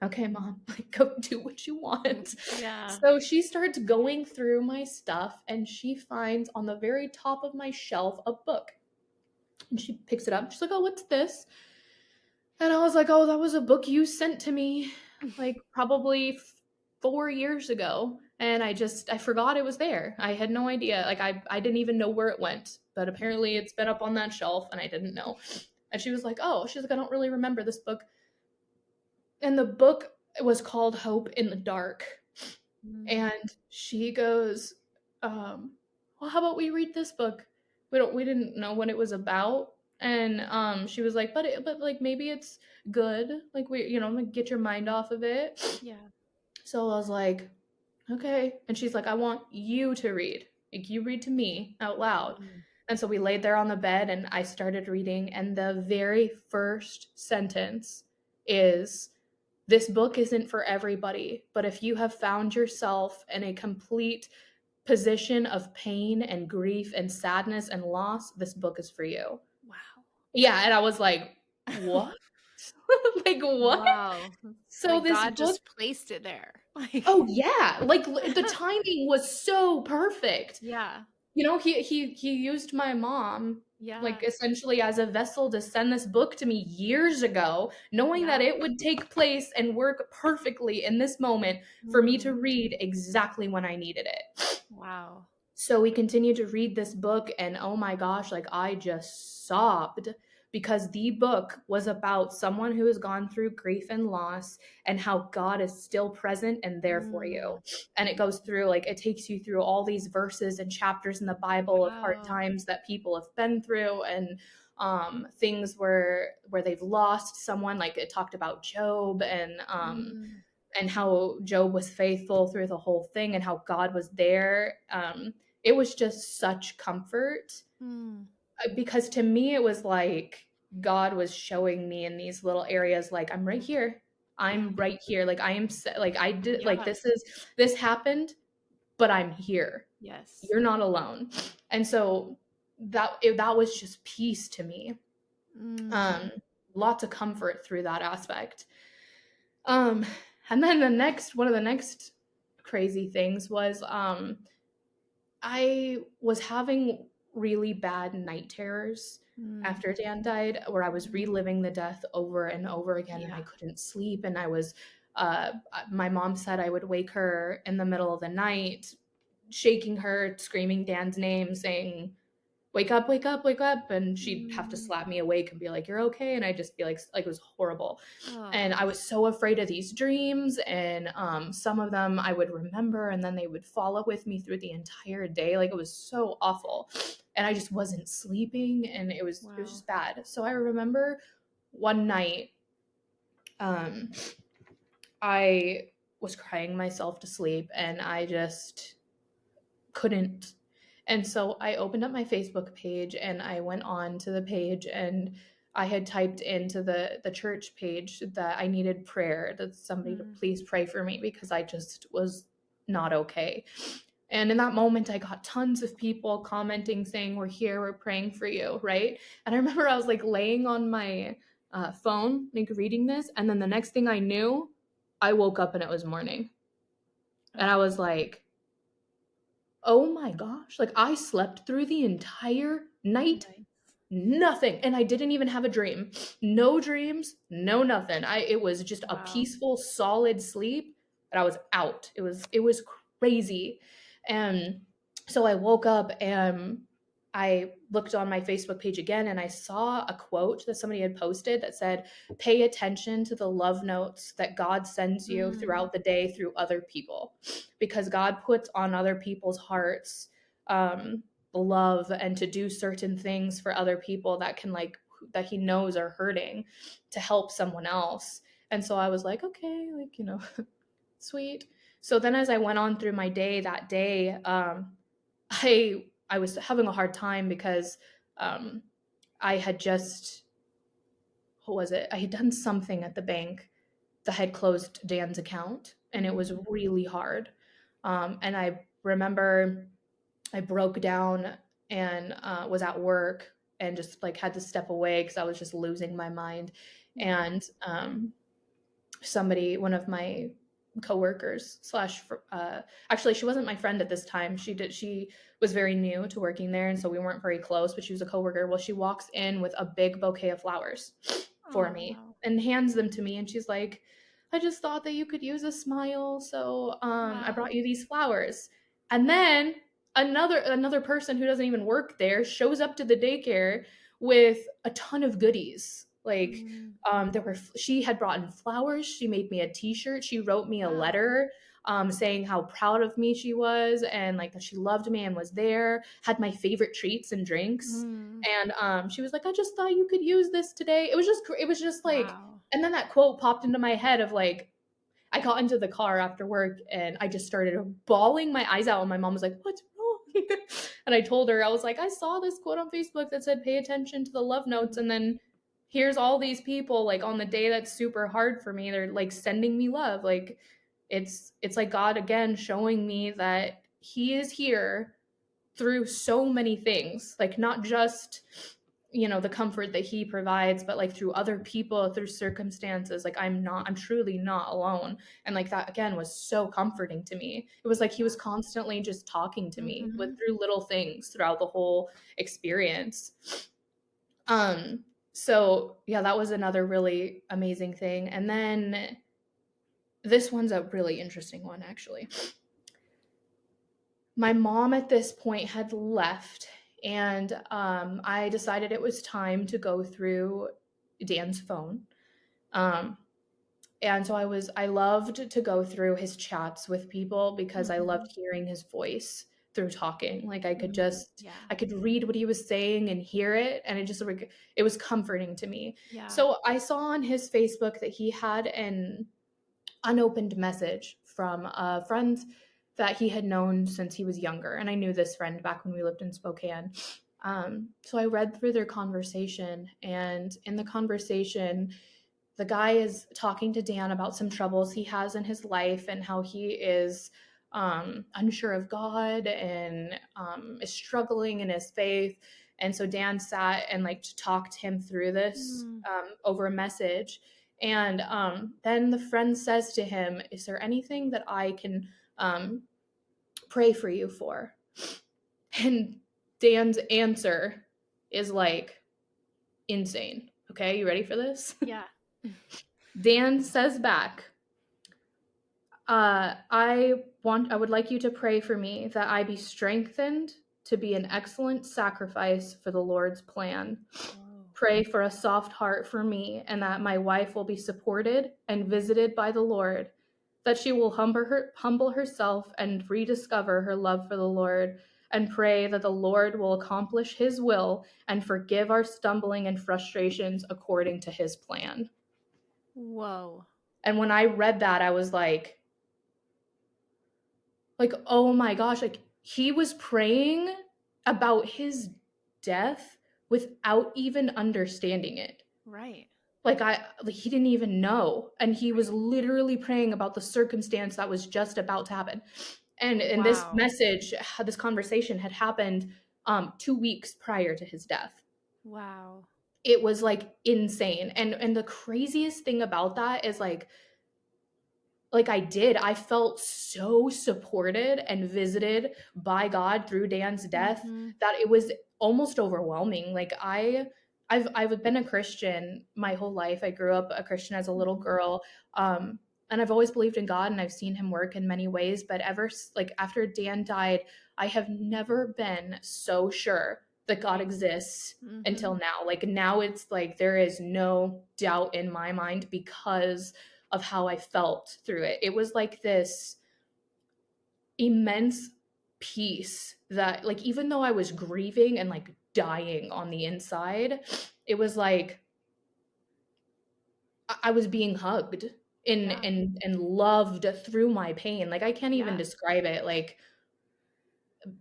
okay, mom, like go do what you want. Yeah. So she starts going through my stuff, and she finds on the very top of my shelf a book. And she picks it up. She's like, oh, what's this? And I was like, oh, that was a book you sent to me like probably 4 years ago. And I forgot it was there. I had no idea. Like, I didn't even know where it went, but apparently it's been up on that shelf and I didn't know. And she was like, oh, she's like, I don't really remember this book. And the book was called Hope in the Dark. Mm. And she goes, well, how about we read this book? We didn't know what it was about. And she was like, but like maybe it's good. Like like get your mind off of it. Yeah. So I was like, okay. And she's like, I want you to read. Like you read to me out loud. Mm. And so we laid there on the bed and I started reading, and the very first sentence is, this book isn't for everybody, but if you have found yourself in a complete position of pain and grief and sadness and loss, this book is for you. Wow. Yeah, and I was like, what? Like, what? Wow. It's So like this God book, just placed it there. Like, oh yeah, like the timing was so perfect. yeah. He used my mom like Yeah. essentially as a vessel to send this book to me years ago, knowing that Yeah. it would take place and work perfectly in this moment for me to Mm. read exactly when I needed it. Wow. So we continued to read this book, and oh my gosh, like I just sobbed because the book was about someone who has gone through grief and loss and how God is still present and there for you. Mm. And it goes through, like, it takes you through all these verses and chapters in the Bible of hard Wow. times that people have been through, and things where they've lost someone. Like it talked about Job and Mm. and how Job was faithful through the whole thing and how God was there. It was just such comfort Mm. because to me it was like God was showing me in these little areas like I'm right here. Yeah. I'm right here. Like I am like I did like Yeah. this happened, but I'm here. Yes. You're not alone. And so that was just peace to me. Mm. Um Lots of comfort through that aspect. Um and then one of the next crazy things was I was having really bad night terrors Mm. after Dan died, where I was Mhm. reliving the death over and over again, and I Yeah. couldn't sleep. And I was, my mom said I would wake her in the middle of the night, shaking her, screaming Dan's name, saying, wake up, wake up, wake up. And she'd have to Mm. slap me awake and be like, you're okay. And I'd just be like it was horrible. Oh. And I was so afraid of these dreams. And some of them I would remember and then they would follow with me through the entire day. Like it was so awful. And I just wasn't sleeping and it was Wow. just bad. So I remember one night, um, I was crying myself to sleep and I just couldn't. And so I opened up my Facebook page and I went on to the page and I had typed into the church page that I needed prayer, that somebody to Mm. please pray for me because I just was not okay. And in that moment, I got tons of people commenting saying, we're here, we're praying for you, right? And I remember I was like laying on my phone, like reading this. And then the next thing I knew, I woke up and it was morning. And I Oh. was like, oh my gosh, like I slept through the entire night, Nice. nothing. And I didn't even have a dream. No dreams, no nothing. It was just a Wow. peaceful, solid sleep, and I was out. It was crazy. And so I woke up and I looked on my Facebook page again and I saw a quote that somebody had posted that said, pay attention to the love notes that God sends you Mm. throughout the day through other people, because God puts on other people's hearts love and to do certain things for other people that can like that he knows are hurting to help someone else. And so I was like, okay, like, sweet. So then as I went on through my day that day, I was having a hard time because um I had just what was it? I had done something at the bank that had closed Dan's account and it was Mm. really hard. And I remember I broke down and was at work and just like had to step away because I was just losing my mind. Yeah. And one of my coworkers slash actually she wasn't my friend at this time. She was very new to working there and so we weren't very close, but she was a coworker. Well, she walks in with a big bouquet of flowers for Oh, me wow. and hands them to me and she's like, I just thought that you could use a smile, so I Wow. brought you these flowers. And then another person who doesn't even work there shows up to the daycare with a ton of goodies. Like Mm. she had brought in flowers, she made me a t-shirt, she wrote me a Wow. letter saying how proud of me she was and like that she loved me and was there, had my favorite treats and drinks. Mm. And she was like, I just thought you could use this today. It was just like, Wow. and then that quote popped into my head of like, I got into the car after work and I just started bawling my eyes out. And my mom was like, what's wrong? And I told her, I was like, I saw this quote on Facebook that said, pay attention to the love notes. Mm. And then here's all these people like on the day that's super hard for me. They're like sending me love. Like it's like God again showing me that he is here through so many things, like not just the comfort that he provides, but like through other people, through circumstances. Like I'm truly not alone. And like that again was so comforting to me. It was like he was constantly just talking to me with Mhm. through little things throughout the whole experience. So yeah, that was another really amazing thing. And then this one's a really interesting one actually. My mom at this point had left and I decided it was time to go through Dan's phone. um, and so I loved to go through his chats with people because I loved Mhm. hearing his voice through talking. Like Mm. Yeah. I could read what he was saying and hear it and it was comforting to me. Yeah. So I saw on his Facebook that he had an unopened message from a friend that he had known since he was younger. And I knew this friend back when we lived in Spokane. So I read through their conversation, and in the conversation, the guy is talking to Dan about some troubles he has in his life and how he is unsure of God and is struggling in his faith. And so Dan sat and like talked him through this Mm. over a message. And then the friend says to him, "Is there anything that I can pray for you for?" And Dan's answer is like insane. Okay, you ready for this? Yeah. Dan says back, I would like you to pray for me that I be strengthened to be an excellent sacrifice for the Lord's plan. Whoa. Pray for a soft heart for me, and that my wife will be supported and visited by the Lord, that she will humble herself and rediscover her love for the Lord, and pray that the Lord will accomplish his will and forgive our stumbling and frustrations according to his plan. Whoa. And when I read that, I was like, oh my gosh, like he was praying about his death without even understanding it. Right. Like he didn't even know, and he was literally praying about the circumstance that was just about to happen. And this Wow. message, this conversation had happened 2 weeks prior to his death. Wow. It was like insane. And the craziest thing about that is I felt so supported and visited by God through Dan's death Mm-hmm. that it was almost overwhelming. I've been a Christian my whole life. I grew up a Christian as a little Mm-hmm. girl. And I've always believed in God, and I've seen him work in many ways, but like after Dan died, I have never been so sure that God Right. exists Mm-hmm. until now. Like now it's like there is no doubt in my mind because of how I felt through it. It was like this immense peace that, like, even though I was grieving and like dying on the inside, it was like I was being hugged and Yeah. and loved through my pain. Like I can't even Yeah. describe it. Like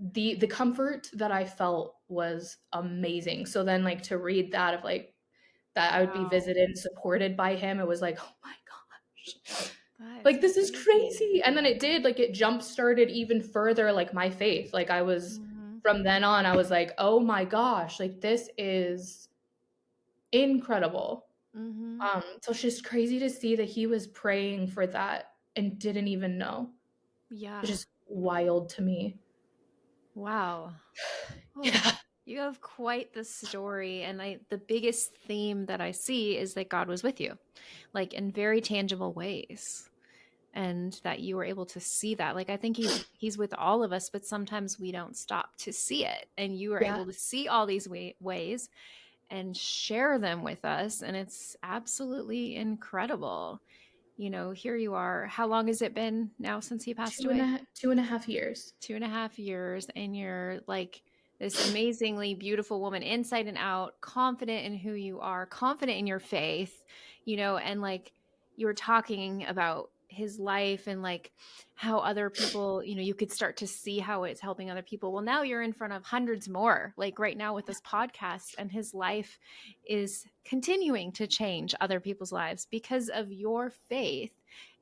the comfort that I felt was amazing. So then like to read that of like that I would be Wow. visited and supported by him, it was like, oh my gosh. That is Like this is crazy. crazy. And then it did, like it jump started even further like my faith. Like I was Mm-hmm. from then on I was like, "Oh my gosh, like this is incredible." Mm-hmm. So it's just crazy to see that he was praying for that and didn't even know. It's Yeah. just wild to me. Wow. Oh, Yeah. you have quite the story. And the biggest theme that I see is that God was with you, like in very tangible ways. And that you were able to see that. Like I think he's with all of us, but sometimes we don't stop to see it. And you were Yeah. able to see all these ways and share them with us. And it's absolutely incredible. Here you are. How long has it been now since he passed away? 2.5 years. 2.5 years, and you're like this amazingly beautiful woman inside and out, confident in who you are, confident in your faith, and like you were talking about his life and like how other people, you could start to see how it's helping other people. Well, now you're in front of hundreds more, like right now with this podcast, and his life is continuing to change other people's lives because of your faith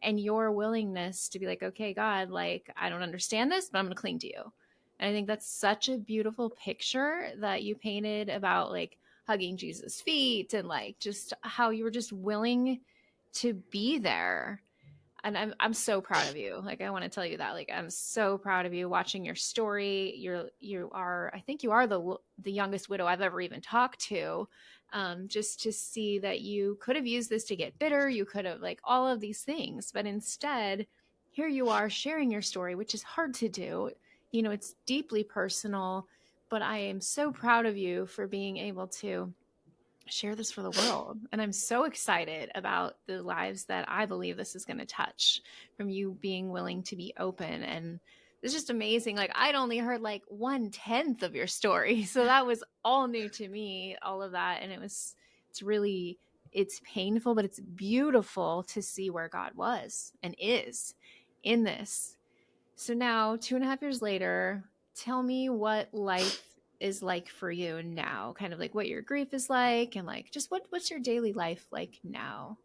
and your willingness to be like, okay, God, like, I don't understand this, but I'm going to cling to you. And I think that's such a beautiful picture that you painted about like hugging Jesus' feet and like just how you were just willing to be there. And I'm so proud of you. Like I want to tell you that. Like I'm so proud of you watching your story. You are I think you are the youngest widow I've ever even talked to. Just to see that you could have used this to get bitter, you could have like all of these things, but instead, here you are sharing your story, which is hard to do. It's deeply personal, but I am so proud of you for being able to share this for the world. And I'm so excited about the lives that I believe this is going to touch from you being willing to be open. And it's just amazing. Like I'd only heard like 1/10 of your story. So that was all new to me, all of that. And it's really it's painful, but it's beautiful to see where God was and is in this. So now, 2.5 years later, tell me what life is like for you now, kind of like what your grief is like, and like just what's your daily life like now?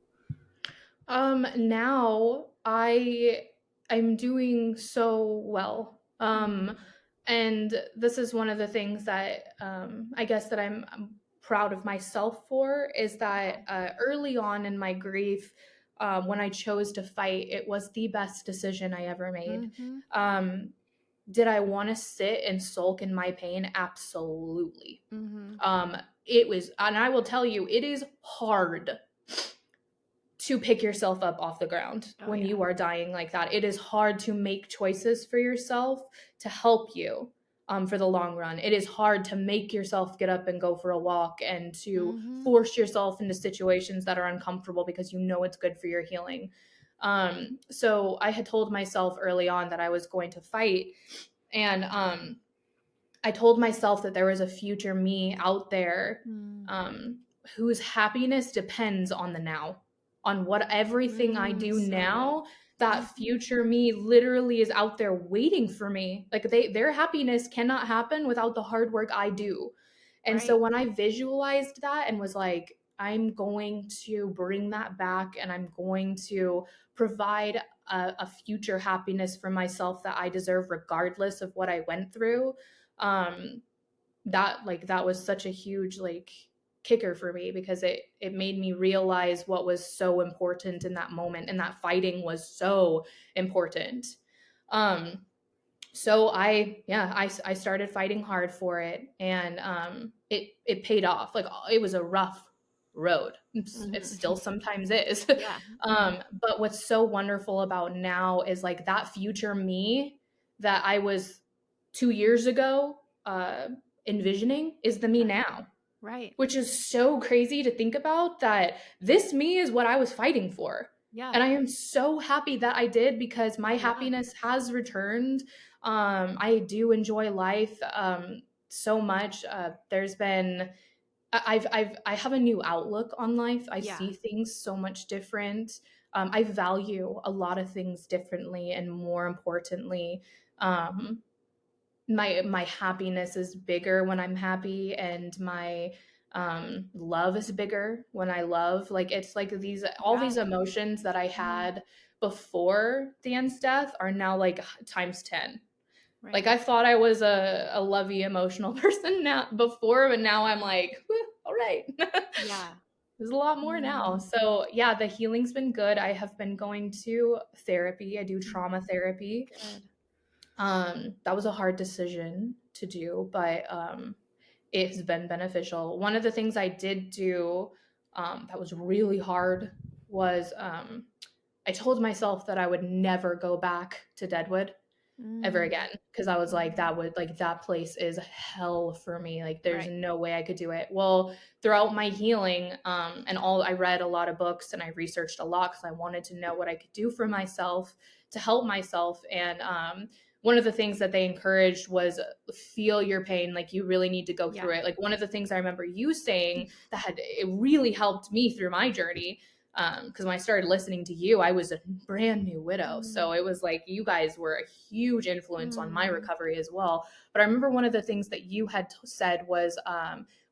Now I'm doing so well. Mm-hmm. And this is one of the things that I guess that I'm proud of myself for is that Wow. early on in my grief, when I chose to fight, it was the best decision I ever made. Mm-hmm. Um, did I want to sit and sulk in my pain? Absolutely. Mm-hmm. Um, it was, and I will tell you, it is hard to pick yourself up off the ground Oh when yeah. you are dying like that. It is hard to make choices for yourself to help you for the long run. It is hard to make yourself get up and go for a walk and to Mm-hmm. force yourself into situations that are uncomfortable because you know it's good for your healing. So I had told myself early on that I was going to fight, and I told myself that there was a future me out there Mm. um, whose happiness depends on the now, on what everything I do So good. now. That Mm-hmm. future me literally is out there waiting for me. Like their happiness cannot happen without the hard work I do. And so Right. when I visualized that and was like, I'm going to bring that back and I'm going to provide a future happiness for myself that I deserve, regardless of what I went through, um that was such a huge like kicker for me because it made me realize what was so important in that moment, and that fighting was so important. um so I started fighting hard for it, and it paid off. Like it was a rough road. It Mm-hmm. still sometimes is. Yeah. Mm-hmm. But what's so wonderful about now is like that future me that I was 2 years ago envisioning is the me Right. now, Right. which is so crazy to think about, that this me is what I was fighting for. Yeah. And I am so happy that I did, because my Yeah. happiness has returned. I do enjoy life so much. There's been I have a new outlook on life. I Yeah. see things so much different. I value a lot of things differently, and more importantly, um, my happiness is bigger when I'm happy, and my love is bigger when I love. Like it's like these all Yeah. these emotions that I Mm-hmm. had before Dan's death are now like times 10. Like Right. I thought I was a lovey emotional person now before, but now I'm like, "Whew, all right." Yeah. There's a lot more now. Mm, So yeah, the healing's been good. I have been going to therapy. I do mm, trauma therapy. good. That was a hard decision to do, but it's been beneficial. One of the things I did do that was really hard was I told myself that I would never go back to Deadwood ever Mm, again, because I was like, mhm. that place is hell for me. Like there's Right. no way I could do it. Well, throughout my healing, and all, I read a lot of books and I researched a lot because I wanted to know what I could do for myself to help myself. And one of the things that they encouraged was feel your pain. Like you really need to go Yeah. through it. Like one of the things I remember you saying that had it really helped me through my journey, because when I started listening to you, I was a brand new widow. Mm, So it was like you guys were a huge influence on my mm, recovery as well. But I remember one of the things that you had said was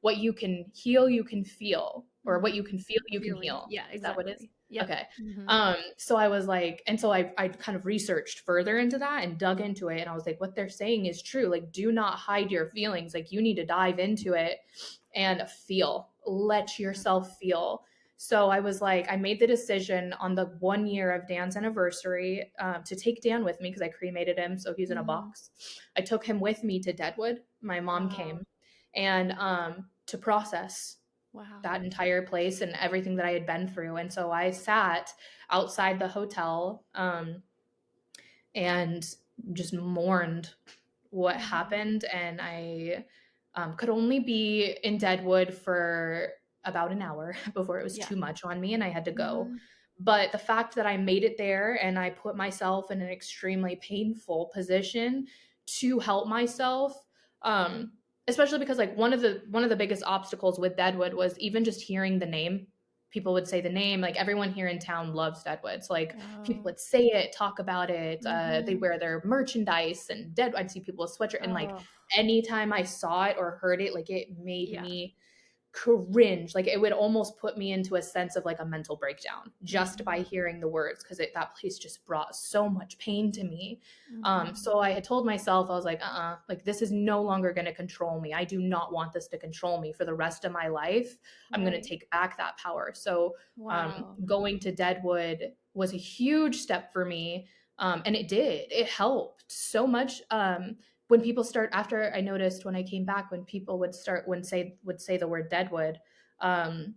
what you can heal, you can feel, or what mhm. you can feel, you can Healing. heal. Yeah, Is that what it is? exactly. Yep. Okay. Mhm. So I was like, and so I kind of researched further into that and dug into it. And I was like, what they're saying is true. Like, do not hide your feelings. Like, you need to dive into it and feel, let Mm, yourself feel. So I was like, I made the decision on the 1 year of Dan's anniversary to take Dan with me because I cremated him. So he's in a mhm. box. I took him with me to Deadwood. My mom Wow. came, and to process Wow. that entire place and everything that I had been through. And so I sat outside the hotel and just mourned what Mhm. happened. And I could only be in Deadwood for about an hour before it was Yeah. too much on me and I had to go. Mhm. But the fact that I made it there and I put myself in an extremely painful position to help myself, especially because like one of the biggest obstacles with Deadwood was even just hearing the name. people would say the name. Like everyone here in town loves Deadwood. So like people Oh. would say it, talk about it. They Mhm. wear their merchandise and I'd see people with sweatshirt. And like Oh, anytime I saw it or heard it, like it made yeah. me cringe. Like it would almost put me into a sense of like a mental breakdown just by Mhm. hearing the words, because that place just brought so much pain to me. Mhm. So I had told myself, I was like, like this is no longer going to control me. I do not want this to control me for the rest of my life. I'm going to Right. take back that power. So Wow. going to Deadwood was a huge step for me. And it helped so much. When people start, after I noticed when I came back, when people would say the word Deadwood, um,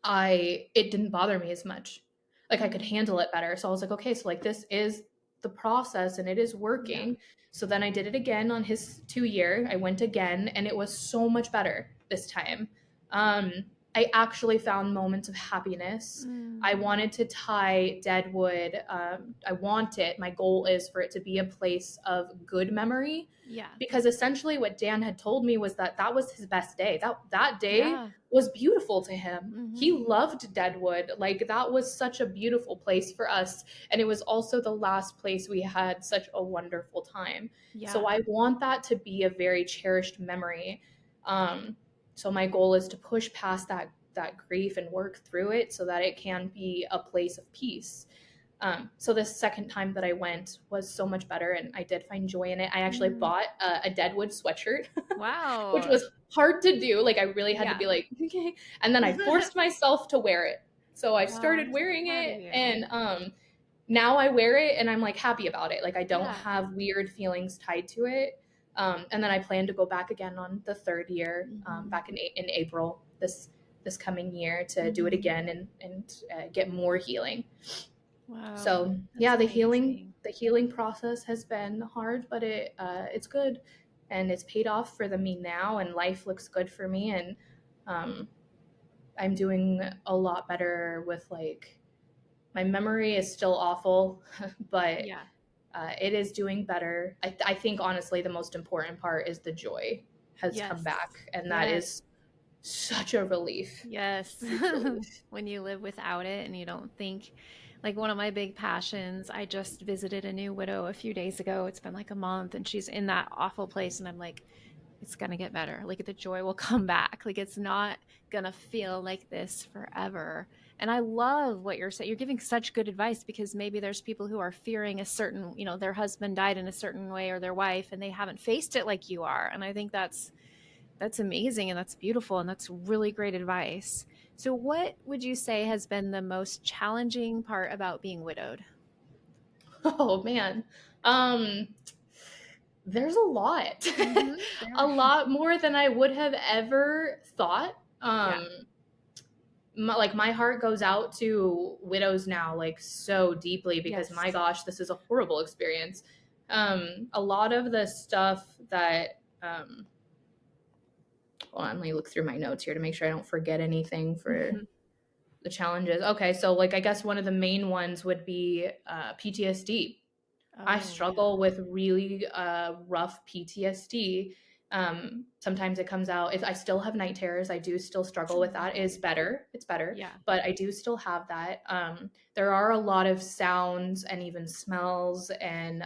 I it didn't bother me as much. Like I could Mm. handle it better. So I was like, okay, so like this is the process and it is Yeah. working. So then I did it again on his 2 year. I went again and it was so much better this time. Um, I actually found moments of happiness. I Mm. wanted to tie Deadwood. My goal is for it to be a place of good memory, Yeah. because essentially what Dan had told me was that that was his best day. That day Yeah. was beautiful to him. He Mhm. loved Deadwood. Like that was such a beautiful place for us. And it was also the last place we had such a wonderful time. So Yeah. I want that to be a very cherished memory. Um, so my goal is to push past that grief and work through it so that it can be a place of peace. So this second time that I went was so much better, and I did find joy in it. I actually Mm. bought a Deadwood sweatshirt, which Wow. was hard to do. Like I really had to Yeah. be like, okay, and then I forced myself to wear it. So I Wow, started I'm so wearing proud of it, you. and now I wear it, and I'm like happy about it. Like I don't Yeah. have weird feelings tied to it. And then I plan to go back again on the 3rd year, Mhm. back in April this coming year, to do it Mhm. again and get more healing. Wow. So That's yeah, amazing. the healing process has been hard, but it's good, and it's paid off for the me now, and life looks good for me, and um, I'm doing a lot better with like my memory is still awful, but Yeah. it is doing better. I think honestly the most important part is the joy has come Yes. back, and that Yes. is such a relief. Yes. Huge relief. When you live without it and you don't think, like one of my big passions, I just visited a new widow a few days ago. It's been like a month and she's in that awful place. And I'm like, it's going to get better. Like the joy will come back. Like it's not going to feel like this forever. And I love what you're saying. You're giving such good advice because maybe there's people who are fearing a certain, their husband died in a certain way or their wife and they haven't faced it like you are. And I think that's amazing and that's beautiful and that's really great advice. So what would you say has been the most challenging part about being widowed? Oh man. Um there's a lot. Mhm. There A lot more than I would have ever thought. Yeah. My heart goes out to widows now like so deeply, because my Yes. gosh, this is a horrible experience. A lot of the stuff that hold on, let me look through my notes here to make sure I don't forget anything for Mhm. the challenges. Okay, so like I guess one of the main ones would be PTSD. I Oh, yeah. struggle with really rough PTSD. Sometimes it comes out. If I still have night terrors, I do still struggle with that. Is better. It's better, Yeah. but I do still have that. There are a lot of sounds and even smells and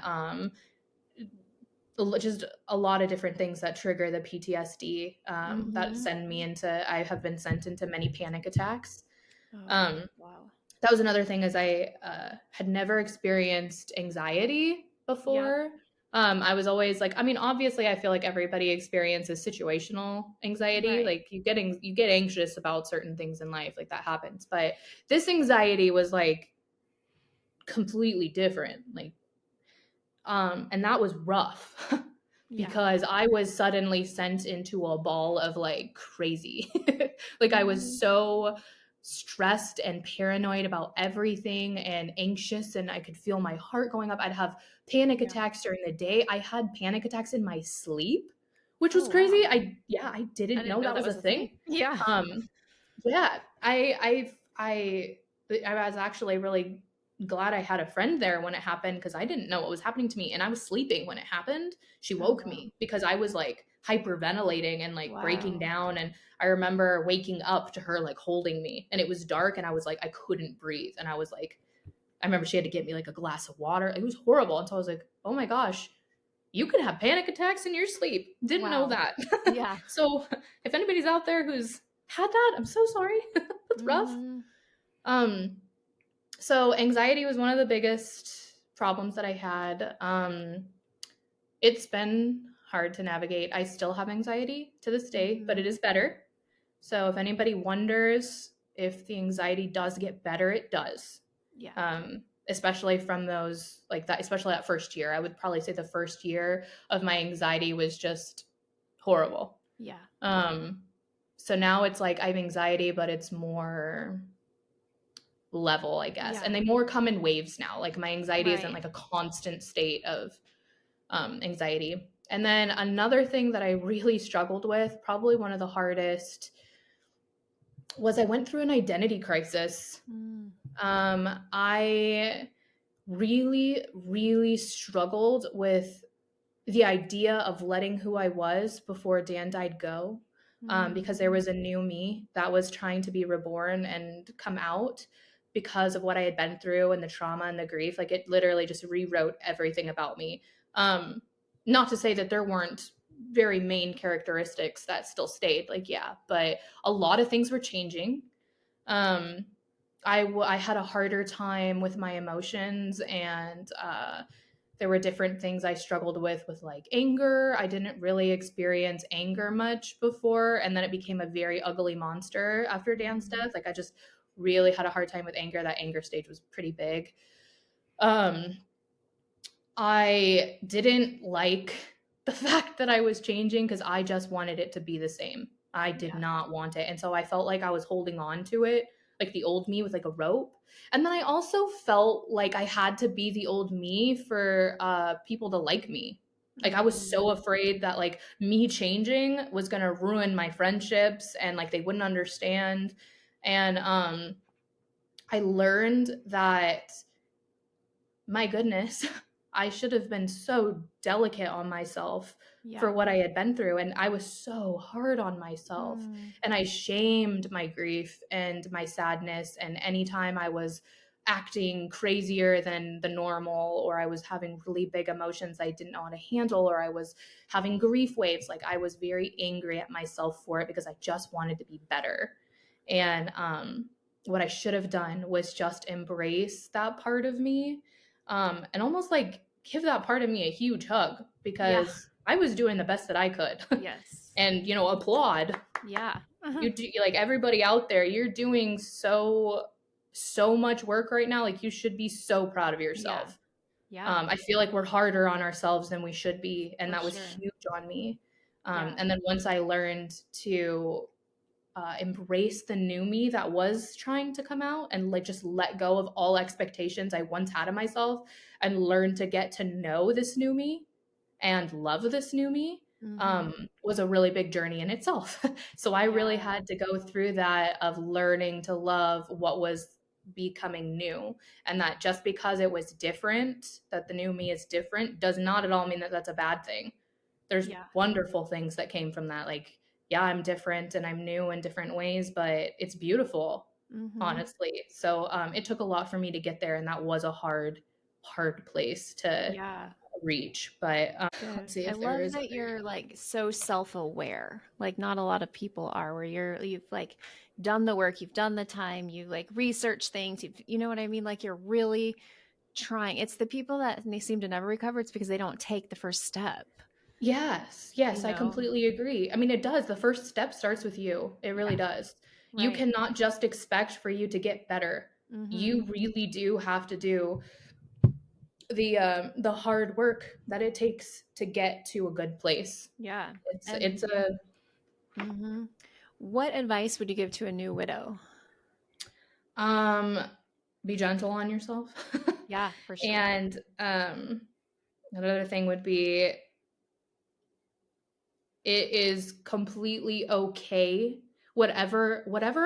just a lot of different things that trigger the PTSD, that Mhm. send me into. I have been sent into many panic attacks. Oh, Um, wow. that was another thing, is I had never experienced anxiety Yeah. before. I was always like, I mean, obviously I feel like everybody experiences situational anxiety. Right. Like you get anxious about certain things in life, like that happens. But this anxiety was like completely different. Like and that was rough Yeah. because I was suddenly sent into a ball of like crazy. Like I was Mhm. so stressed and paranoid about everything and anxious, and I could feel my heart going up. I'd have panic Yeah. attacks during the day. I had panic attacks in my sleep, which was Oh, crazy. wow. I I didn't didn't know know that that was a was a thing. thing. Yeah. Um yeah, I was actually really glad I had a friend there when it happened, because I didn't know what was happening to me, and I was sleeping when it happened. She Oh, woke wow. me because I was like hyperventilating and like breaking Wow. down. And I remember waking up to her like holding me, and it was dark, and I was like, I couldn't breathe. And I was like, I remember she had to get me like a glass of water. It was horrible. And so I was like, oh my gosh, you could have panic attacks in your sleep. Didn't know Wow. that. Yeah. So if anybody's out there who's had that, I'm so sorry. It's rough. Mhm. Um, so anxiety was one of the biggest problems that I had. It's been hard to navigate. I still have anxiety to this day, but it Mhm. is better. So if anybody wonders if the anxiety does get better, it does. Yeah. Especially from those like that, especially that first year. I would probably say the first year of my anxiety was just horrible. Yeah. Um, so now it's like I have anxiety, but it's more level, I guess. Yeah. And they more come in waves now. Like my anxiety isn't Right. like a constant state of anxiety. And then another thing that I really struggled with, probably one of the hardest, was I went through an identity crisis. Mm. I really, really struggled with the idea of letting who I was before Dan died go, Mm. because there was a new me that was trying to be reborn and come out because of what I had been through and the trauma and the grief. Like it literally just rewrote everything about me. Um, Not to say that there weren't very main characteristics that still stayed, like, yeah, but a lot of things were changing. Um, I had a harder time with my emotions, and there were different things I struggled with like anger. I didn't really experience anger much before, and then it became a very ugly monster after Dan's Mhm. death. Like I just really had a hard time with anger. That anger stage was pretty big. Um, I didn't like the fact that I was changing because I just wanted it to be the same. I did Yeah. not want it. And so I felt like I was holding on to it, like the old me with like a rope. And then I also felt like I had to be the old me for people to like me. Like I was Mm. so afraid that like me changing was going to ruin my friendships and like they wouldn't understand. And I learned that, my goodness, I should have been so delicate on myself Yeah. for what I had been through. And I was so hard on myself. Mm. And I shamed my grief and my sadness. And anytime I was acting crazier than the normal, or I was having really big emotions I didn't know how to handle, or I was having grief waves, like I was very angry at myself for it because I just wanted to be better. And what I should have done was just embrace that part of me, and almost like give that part of me a huge hug Yeah. because I was doing the best that I could. Yes. And applaud. Yeah. You do, like, everybody out there, you're doing so much work right now. Like you should be so proud of Yeah. yourself. Yeah. I feel like we're harder on ourselves than we should be, and For that was sure. huge on me. Yeah. And then once I learned to embrace the new me that was trying to come out, and like just let go of all expectations I once had of myself, and learn to get to know this new me and love this new me, Mhm. was a really big journey in itself. So I really Yeah. had to go through that of learning to love what was becoming new, and that just because it was different, that the new me is different, does not at all mean that that's a bad thing. There's Yeah. wonderful things that came from that. Like, yeah, I'm different and I'm new in different ways, but it's beautiful, Mhm. honestly. So it took a lot for me to get there, and that was a hard place to Yeah. reach. But let's Good. see I if there love is that other. you're like so self-aware. Like not a lot of people are where you've like done the work, you've done the time, you like research things, you know what I mean? Like you're really trying. It's the people that they seem to never recover. It's because they don't take the first step, Yes, you yes, I know? completely agree. I mean, it does. The first step starts with you. It really Yeah. does. You Right. cannot just expect for you to get better. Mhm. You really do have to do the hard work that it takes to get to a good place. Yeah. It's And a mhm. What advice would you give to a new widow? um be gentle on yourself. Yeah, for sure. And another thing would be, it is completely okay, whatever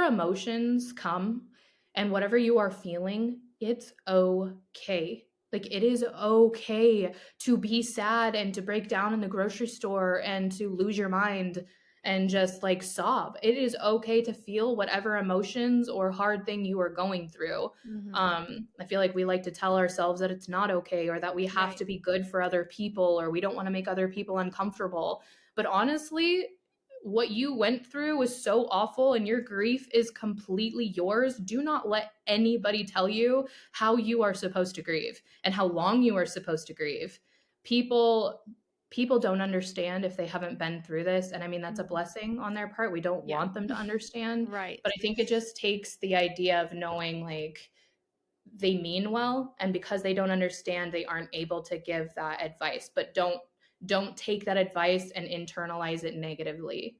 emotions come and whatever you are feeling, it's okay. Like, it is okay to be sad and to break down in the grocery store and to lose your mind and just like sob. It is okay to feel whatever emotions or hard thing you are going through. Mhm. I feel like we like to tell ourselves that it's not okay or that we have Right. to be good for other people or we don't want to make other people uncomfortable. But honestly, what you went through was so awful and your grief is completely yours. Do not let anybody tell you how you are supposed to grieve and how long you are supposed to grieve. People don't understand if they haven't been through this, and I mean that's a Mhm. blessing on their part. We don't Yeah. want them to understand, but Right. I think it just takes the idea of knowing like they mean well, and because they don't understand they aren't able to give that advice, but don't take that advice and internalize it negatively.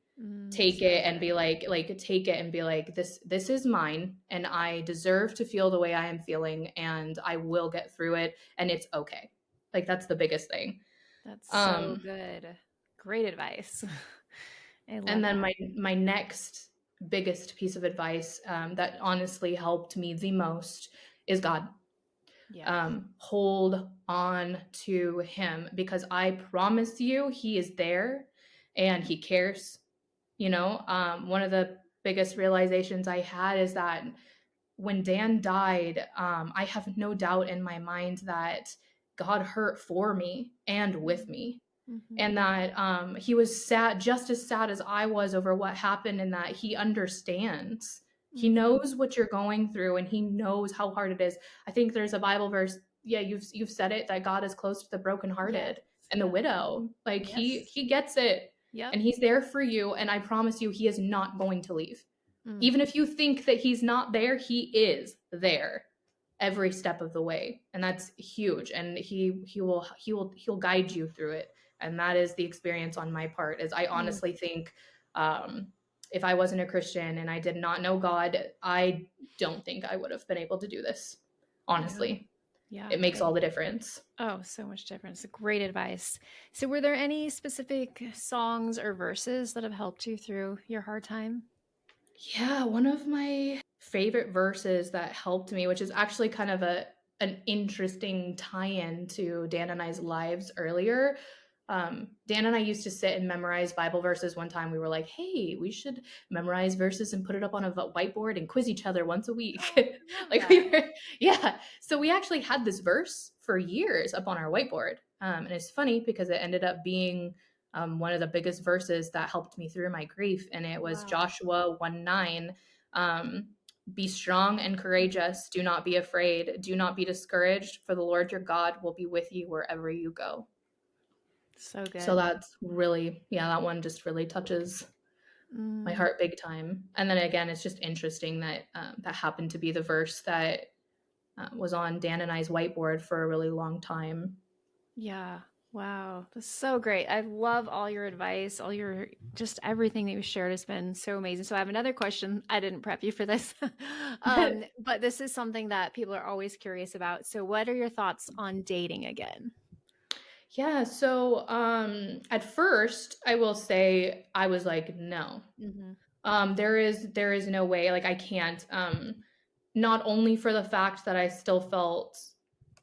Take So it and be good. like take it and be like, this is mine and I deserve to feel the way I am feeling and I will get through it and it's okay. Like that's the biggest thing. That's so um good. Great advice. I and love then that. my next biggest piece of advice, that honestly helped me the most, is God. Yeah. Hold on to him because I promise you he is there and he cares. One of the biggest realizations I had is that when Dan died, I have no doubt in my mind that God hurt for me and with me, Mhm. and that he was sad, just as sad as I was over what happened, and that he understands. He Mhm. knows what you're going through, and he knows how hard it is. I think there's a Bible verse. Yeah, you've said it, that God is close to the Yes. brokenhearted and the Yes. widow. Like Yes. he gets it, Yep. and he's there for you. And I promise you, he is not going to leave. Mm. Even if you think that he's not there, he is there every step of the way, and that's huge. And he'll guide you through it, and that is the experience on my part. Is I Mm. honestly think, um, if I wasn't a Christian and I did not know God, I don't think I would have been able to do this. Yeah. Honestly, Yeah. it makes all the difference. Oh, so much difference. Great advice. So, were there any specific songs or verses that have helped you through your hard time? Yeah, one of my favorite verses that helped me, which is actually kind of a an interesting tie-in to Dan and I's lives earlier. Dan and I used to sit and memorize Bible verses. One time we were like, "Hey, we should memorize verses and put it up on a whiteboard and quiz each other once a week." Oh, I love Like we that. were, yeah. So we actually had this verse for years up on our whiteboard, and it's funny because it ended up being one of the biggest verses that helped me through my grief. And it was Wow. Joshua 1:9. Be strong and courageous. Do not be afraid. Do not be discouraged, for the Lord your God will be with you wherever you go. So So good. that's really, yeah, that one just really touches my Mm, heart big time. And then again, it's just interesting that that happened to be the verse that was on Dan and I's whiteboard for a really long time. yeah. Wow. That's so great. I love all your advice, all your just everything that you shared has been so amazing. So I have another question. I didn't prep you for this. But this is something that people are always curious about. So what are your thoughts on dating again? Yeah, so at first I will say I was like, no. Hmm. There is no way, like I can't. Not only for the fact that I still felt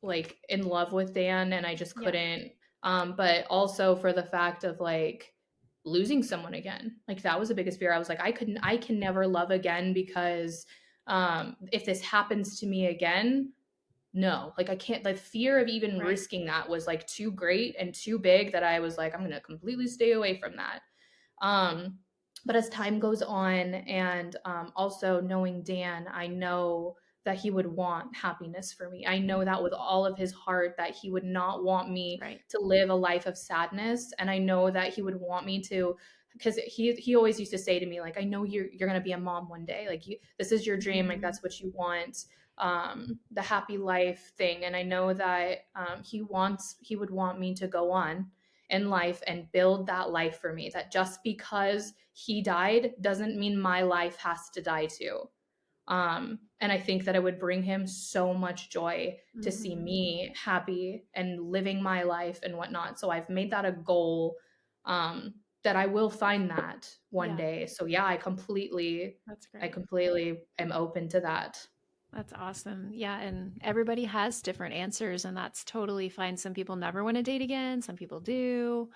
like in love with Dan and I just Yeah. couldn't, but also for the fact of like losing someone again. Like that was the biggest fear. I was like, I can never love again because if this happens to me again, no, like I can't. The fear of even Right. risking that was like too great and too big that I was like, I'm gonna completely stay away from that. um but as time goes on, and also knowing Dan, I know that he would want happiness for me. I know that with all of his heart, that he would not want me Right. to live a life of sadness. And I know that he would want me to, because he always used to say to me like, I know you're going to be a mom one day, like this is your dream, like Mhm. that's what you want, the happy life thing. And I know that he would want me to go on in life and build that life for me, that just because he died doesn't mean my life has to die too. And I think that it would bring him so much joy to see Mhm. me happy and living my life and whatnot. So I've made that a goal, that I will find that one Yeah, day. So yeah, that's I great. completely am open to that. That's awesome. Yeah, and everybody has different answers, and that's totally fine. Some people never want to date again, some people do.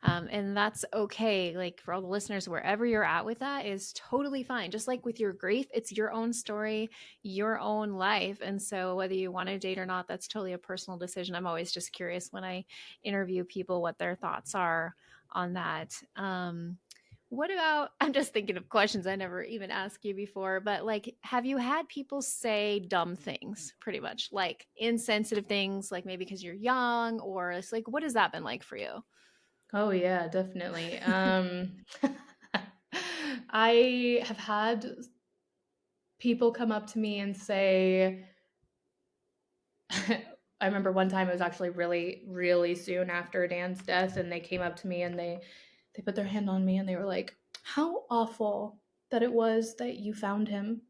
And that's okay. Like for all the listeners, wherever you're at with that is totally fine. Just like with your grief, it's your own story, your own life. And so whether you want to date or not, that's totally a personal decision. I'm always just curious when I interview people what their thoughts are on that. What about, I'm just thinking of questions I never even asked you before, but like, have you had people say dumb things pretty much, like insensitive things, like maybe because you're young, or it's like, what has that been like for you? Oh yeah, definitely. I have had people come up to me and say, I remember one time it was actually really, really soon after Dan's death, and they came up to me and they put their hand on me and they were like, "How awful that it was that you found him."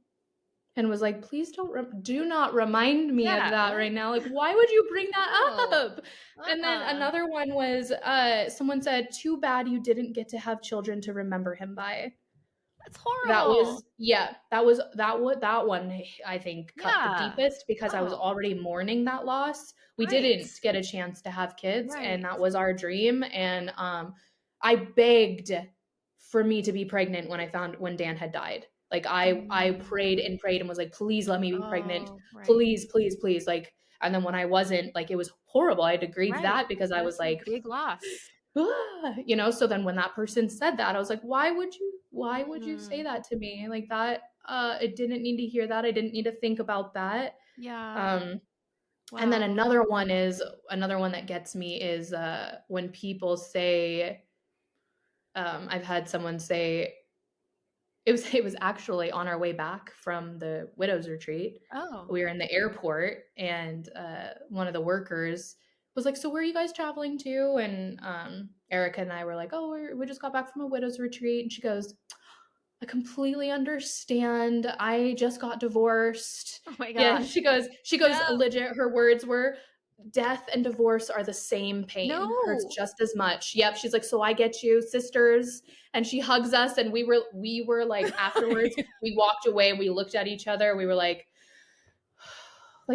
And was like, "Please do not remind me of Yeah, that what? right now. Like, why would you bring that No. up?" And then another one was someone said, "Too bad you didn't get to have children to remember him by." That's That horrible. was yeah, that one I think cut the Yeah. deepest because I was Oh, already mourning that loss. We right. didn't get a chance to have kids, and Right. that was our dream, and I begged for me to be pregnant when Dan had died. Like I Mm. prayed and prayed and was like, "Please let me be pregnant. Oh, right. Please, please, please." Like, and then when I wasn't, like, it was horrible. I had to grieve Right. that because I was That's a like, big loss. so then when that person said that, I was like, why would you say Mm. that to me? Like that, I didn't need to hear that. I didn't need to think about that. Yeah. Um, and then Wow. another one that gets me is when people say, I've had someone say, it was actually on our way back from the widow's retreat. Oh. We were in the airport, and one of the workers was like, "So where are you guys traveling to?" And Erica and I were like, "Oh, we just got back from a widow's retreat." And she goes, "I completely understand. I just got divorced." Oh my Yeah, gosh. she goes No. legit. Her words were, "Death and divorce are the same pain. Hurts No. just as much." Yep, she's like, "So I get you, sisters." And she hugs us, and we were like, afterwards, we walked away, we looked at each other, we were like,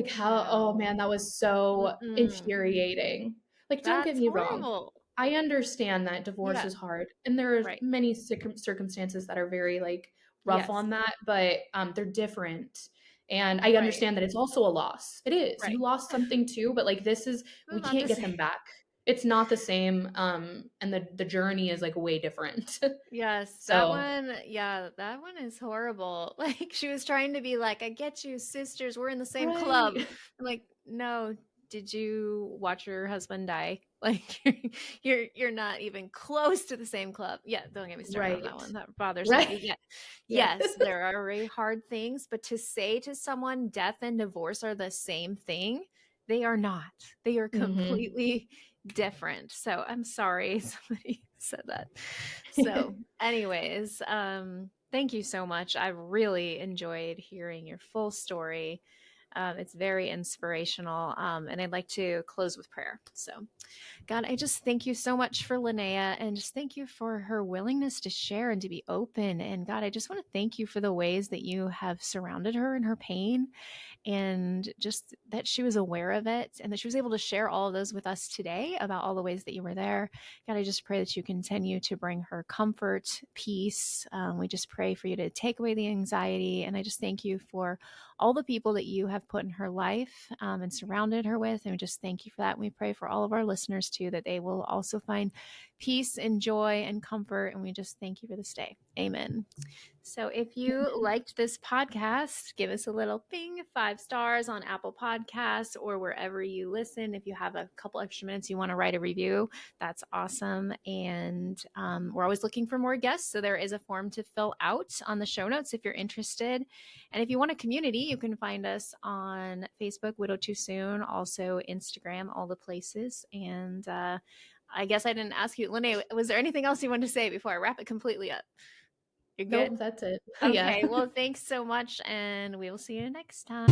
how, oh Wow. man, that was so Mm-mm. infuriating. Like, don't get That's me wrong. horrible. I understand that divorce Yeah. is hard, and there are Right. many circumstances that are very like rough Yes. on that, but they're different. And I Right. understand that it's also a loss. It is. You Right. lost something too, but like this is, Well, we not can't the get same. them back. It's not the same. And the journey is like way different. Yes, that So one, yeah, that one is horrible. Like she was trying to be like, I get you, sisters, we're in the same club. right, I'm like, no, did you watch your husband die? Like you're not even close to the same club. Yeah, don't get me started on that right, one. That bothers me. right. But yeah, Yeah. yes, there are very hard things, but to say to someone death and divorce are the same thing, they are not. They are Hmm. completely different. So I'm sorry somebody said that. So, anyways, thank you so much. I really enjoyed hearing your full story. It's very inspirational. And I'd like to close with prayer. So, God, I just thank you so much for Lanaea and just thank you for her willingness to share and to be open. And God, I just want to thank you for the ways that you have surrounded her in her pain and just that she was aware of it and that she was able to share all of those with us today about all the ways that you were there. God, I just pray that you continue to bring her comfort, peace. We just pray for you to take away the anxiety. And I just thank you for all the people that you have put in her life and surrounded her with. And we just thank you for that. And we pray for all of our listeners too, that they will also find peace and joy and comfort. And we just thank you for this day. Amen. So if you liked this podcast, give us a little ping, 5 stars on Apple Podcasts or wherever you listen. If you have a couple extra minutes, you want to write a review, that's awesome. And we're always looking for more guests. So there is a form to fill out on the show notes if you're interested. And if you want a community, you can find us on Facebook, Widow Too Soon, also Instagram, all the places. And I guess I didn't ask you, Lanaea, was there anything else you wanted to say before I wrap it completely up? You're good? Nope, that's it. Yeah. Okay, well, thanks so much, and we will see you next time.